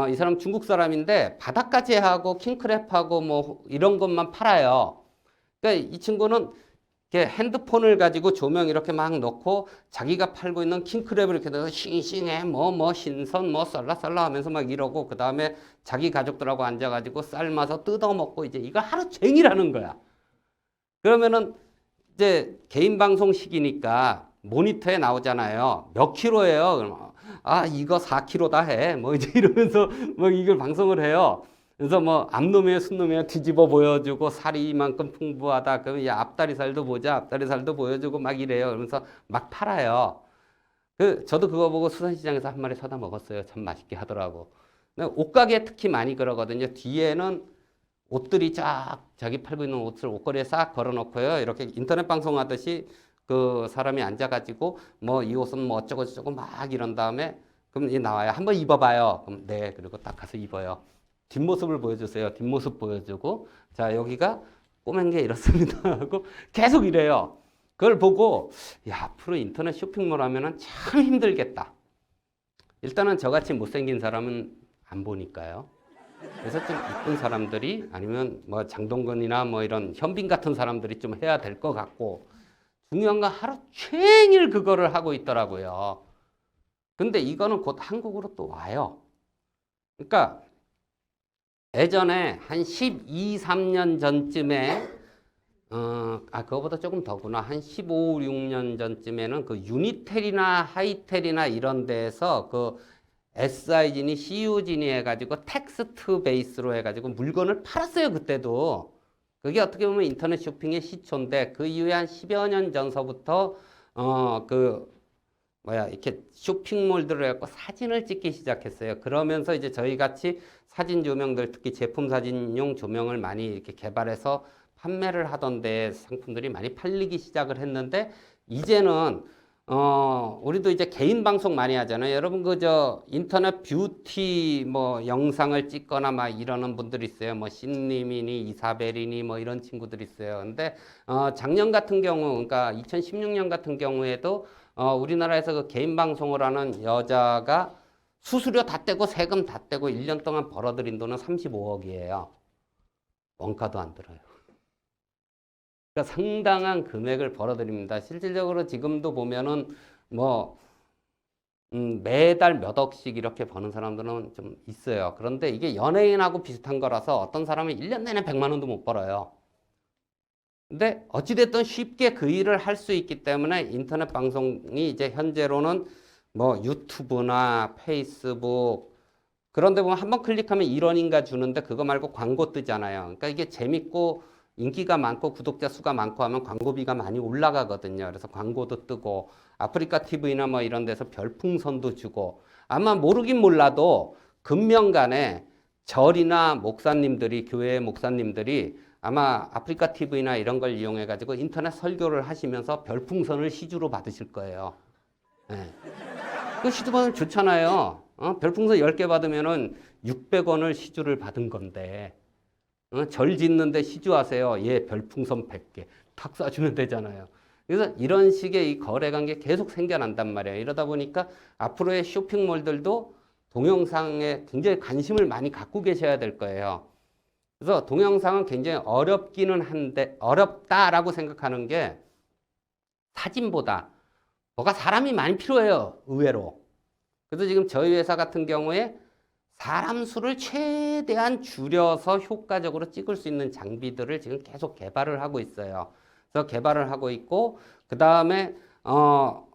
이 사람 중국 사람인데 바닥까지 하고 킹크랩하고 뭐 이런 것만 팔아요. 그러니까 이 친구는 이렇게 핸드폰을 가지고 조명 이렇게 막 넣고 자기가 팔고 있는 킹크랩을 이렇게 넣어서 싱싱해 뭐 신선 뭐 썰라썰라 하면서 막 이러고 그 다음에 자기 가족들하고 앉아가지고 삶아서 뜯어먹고 이제 이거 하루 종일 하는 거야. 그러면은 이제 개인 방송식이니까 모니터에 나오잖아요. 몇 킬로예요? 그러면 이거 4kg다 해. 뭐 이제 이러면서 뭐 이걸 방송을 해요. 그래서 뭐 앞놈이에요, 순놈이에요 뒤집어 보여주고 살이 이만큼 풍부하다. 그러면 야 앞다리살도 보자, 앞다리살도 보여주고 막 이래요. 그러면서 막 팔아요. 저도 그거 보고 수산시장에서 한 마리 사다 먹었어요. 참 맛있게 하더라고. 옷가게 특히 많이 그러거든요. 뒤에는 옷들이 쫙 자기 팔고 있는 옷을 옷걸이에 싹 걸어놓고요. 이렇게 인터넷 방송하듯이 그 사람이 앉아가지고 뭐 이 옷은 뭐 어쩌고 저쩌고 막 이런 다음에 그럼 이 나와요. 한번 입어봐요. 그럼 네. 그리고 딱 가서 입어요. 뒷모습을 보여주세요. 뒷모습 보여주고 자 여기가 꼬맨 게 이렇습니다 하고 계속 이래요. 그걸 보고 야, 앞으로 인터넷 쇼핑몰 하면은 참 힘들겠다. 일단은 저같이 못생긴 사람은 안 보니까요. 그래서 좀 이쁜 사람들이 아니면 뭐 장동건이나 뭐 이런 현빈 같은 사람들이 좀 해야 될 것 같고, 중요한 건 하루 종일 그거를 하고 있더라고요. 근데 이거는 곧 한국으로 또 와요. 그러니까 예전에 한 12, 13년 전쯤에 그거보다 조금 더구나. 한 15, 16년 전쯤에는 그 유니텔이나 하이텔이나 이런 데에서 그 SI진이 CU진이 해가지고 텍스트 베이스로 해가지고 물건을 팔았어요. 그때도. 그게 어떻게 보면 인터넷 쇼핑의 시초인데, 그 이후에 한 10여 년 전서부터 이렇게 쇼핑몰들을 해갖고 사진을 찍기 시작했어요. 그러면서 이제 저희 같이 사진 조명들, 특히 제품 사진용 조명을 많이 이렇게 개발해서 판매를 하던데 상품들이 많이 팔리기 시작을 했는데, 이제는 우리도 이제 개인 방송 많이 하잖아요. 여러분 그저 인터넷 뷰티 뭐 영상을 찍거나 막 이러는 분들 있어요. 뭐 신님이니 이사벨이니 뭐 이런 친구들 있어요. 근데 작년 같은 경우, 그러니까 2016년 같은 경우에도 우리나라에서 그 개인 방송을 하는 여자가 수수료 다 떼고 세금 다 떼고 1년 동안 벌어들인 돈은 35억이에요. 원가도 안 들어요. 그러니까 상당한 금액을 벌어들입니다. 실질적으로 지금도 보면은 뭐 매달 몇 억씩 이렇게 버는 사람들은 좀 있어요. 그런데 이게 연예인하고 비슷한 거라서 어떤 사람은 1년 내내 100만 원도 못 벌어요. 근데 어찌됐든 쉽게 그 일을 할 수 있기 때문에 인터넷 방송이 이제 현재로는 뭐 유튜브나 페이스북 그런 데 보면 한번 클릭하면 1원인가 주는데 그거 말고 광고 뜨잖아요. 그러니까 이게 재밌고 인기가 많고 구독자 수가 많고 하면 광고비가 많이 올라가거든요. 그래서 광고도 뜨고 아프리카 TV나 뭐 이런 데서 별풍선도 주고, 아마 모르긴 몰라도 금명간에 절이나 목사님들이, 교회 목사님들이 아마 아프리카 TV나 이런 걸 이용해 가지고 인터넷 설교를 하시면서 별풍선을 시주로 받으실 거예요. 네. 그 시주 받으면 좋잖아요. 별풍선 10개 받으면은 600원을 시주를 받은 건데, 절 짓는데 시주하세요. 예, 별풍선 100개. 탁 쏴주면 되잖아요. 그래서 이런 식의 이 거래 관계 계속 생겨난단 말이에요. 이러다 보니까 앞으로의 쇼핑몰들도 동영상에 굉장히 관심을 많이 갖고 계셔야 될 거예요. 그래서 동영상은 굉장히 어렵기는 한데, 어렵다라고 생각하는 게 사진보다 뭐가 사람이 많이 필요해요. 의외로. 그래서 지금 저희 회사 같은 경우에 사람 수를 최대한 줄여서 효과적으로 찍을 수 있는 장비들을 지금 계속 개발을 하고 있어요. 그래서 개발을 하고 있고, 그 다음에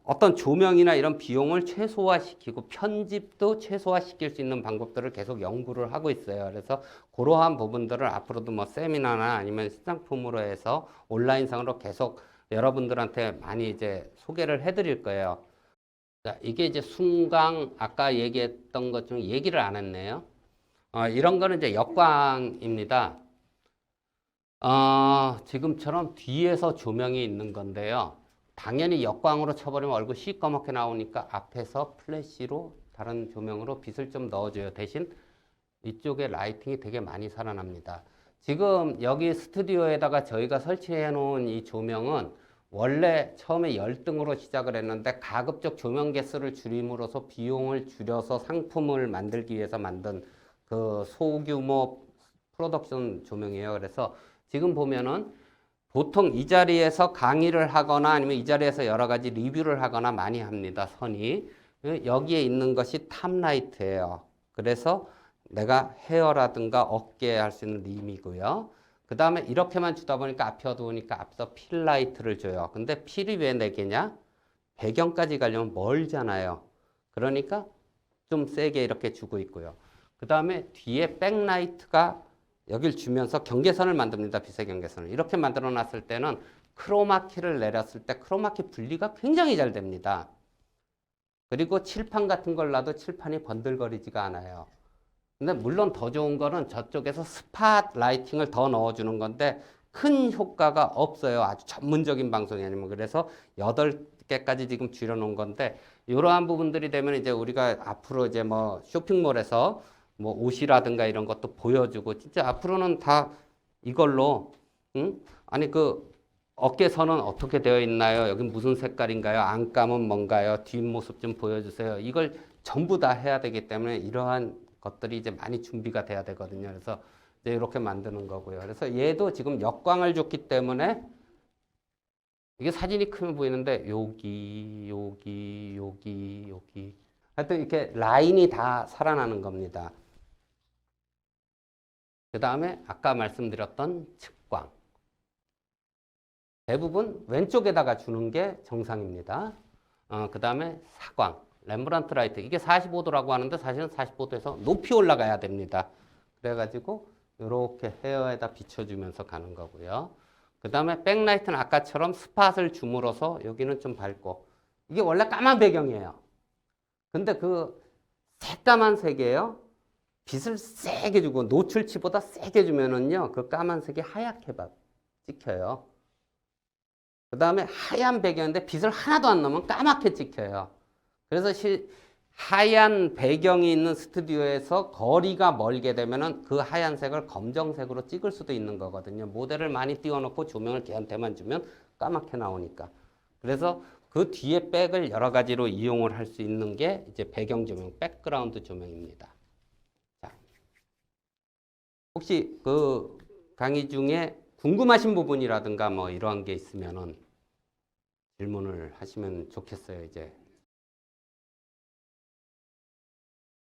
어떤 조명이나 이런 비용을 최소화시키고 편집도 최소화시킬 수 있는 방법들을 계속 연구를 하고 있어요. 그래서 그러한 부분들을 앞으로도 뭐 세미나나 아니면 시상품으로 해서 온라인상으로 계속 여러분들한테 많이 이제 소개를 해드릴 거예요. 자, 이게 이제 순광, 아까 얘기했던 것 중 얘기를 안 했네요. 이런 거는 이제 역광입니다. 지금처럼 뒤에서 조명이 있는 건데요. 당연히 역광으로 쳐버리면 얼굴 시꺼멓게 나오니까 앞에서 플래시로 다른 조명으로 빛을 좀 넣어줘요. 대신 이쪽에 라이팅이 되게 많이 살아납니다. 지금 여기 스튜디오에다가 저희가 설치해 놓은 이 조명은 원래 처음에 열등으로 시작을 했는데 가급적 조명 개수를 줄임으로써 비용을 줄여서 상품을 만들기 위해서 만든 그 소규모 프로덕션 조명이에요. 그래서 지금 보면은 보통 이 자리에서 강의를 하거나 아니면 이 자리에서 여러 가지 리뷰를 하거나 많이 합니다. 선이. 여기에 있는 것이 탑라이트예요. 그래서 내가 헤어라든가 어깨에 할 수 있는 림이고요. 그 다음에 이렇게만 주다 보니까 앞이 어두우니까 앞서 필라이트를 줘요. 근데 필이 왜 4개냐? 배경까지 가려면 멀잖아요. 그러니까 좀 세게 이렇게 주고 있고요. 그 다음에 뒤에 백라이트가 여길 주면서 경계선을 만듭니다. 빛의 경계선을. 이렇게 만들어 놨을 때는 크로마키를 내렸을 때 크로마키 분리가 굉장히 잘 됩니다. 그리고 칠판 같은 걸 놔도 칠판이 번들거리지가 않아요. 근데 물론 더 좋은 거는 저쪽에서 스팟 라이팅을 더 넣어주는 건데 큰 효과가 없어요. 아주 전문적인 방송이 아니면. 그래서 8개까지 지금 줄여놓은 건데, 이러한 부분들이 되면 이제 우리가 앞으로 이제 뭐 쇼핑몰에서 뭐 옷이라든가 이런 것도 보여주고, 진짜 앞으로는 다 이걸로 응? 아니 그 어깨선은 어떻게 되어 있나요? 여기 무슨 색깔인가요? 안감은 뭔가요? 뒷모습 좀 보여주세요. 이걸 전부 다 해야 되기 때문에 이러한 것들이 이제 많이 준비가 돼야 되거든요. 그래서 이제 이렇게 만드는 거고요. 그래서 얘도 지금 역광을 줬기 때문에 이게 사진이 크면 보이는데 여기, 여기, 여기, 여기. 하여튼 이렇게 라인이 다 살아나는 겁니다. 그 다음에 아까 말씀드렸던 측광. 대부분 왼쪽에다가 주는 게 정상입니다. 그 다음에 사광, 렘브란트 라이트. 이게 45도라고 하는데 사실은 45도에서 높이 올라가야 됩니다. 그래가지고 이렇게 헤어에다 비춰주면서 가는 거고요. 그 다음에 백라이트는 아까처럼 스팟을 줌으로써 여기는 좀 밝고. 이게 원래 까만 배경이에요. 근데 그 새까만 색이에요. 빛을 세게 주고 노출치보다 세게 주면은요, 그 까만색이 하얗게 찍혀요. 그 다음에 하얀 배경인데 빛을 하나도 안 넣으면 까맣게 찍혀요. 그래서 하얀 배경이 있는 스튜디오에서 거리가 멀게 되면은 그 하얀색을 검정색으로 찍을 수도 있는 거거든요. 모델을 많이 띄워놓고 조명을 걔한테만 주면 까맣게 나오니까. 그래서 그 뒤에 백을 여러 가지로 이용을 할 수 있는 게 이제 배경 조명, 백그라운드 조명입니다. 자, 혹시 그 강의 중에 궁금하신 부분이라든가 뭐 이러한 게 있으면은 질문을 하시면 좋겠어요, 이제.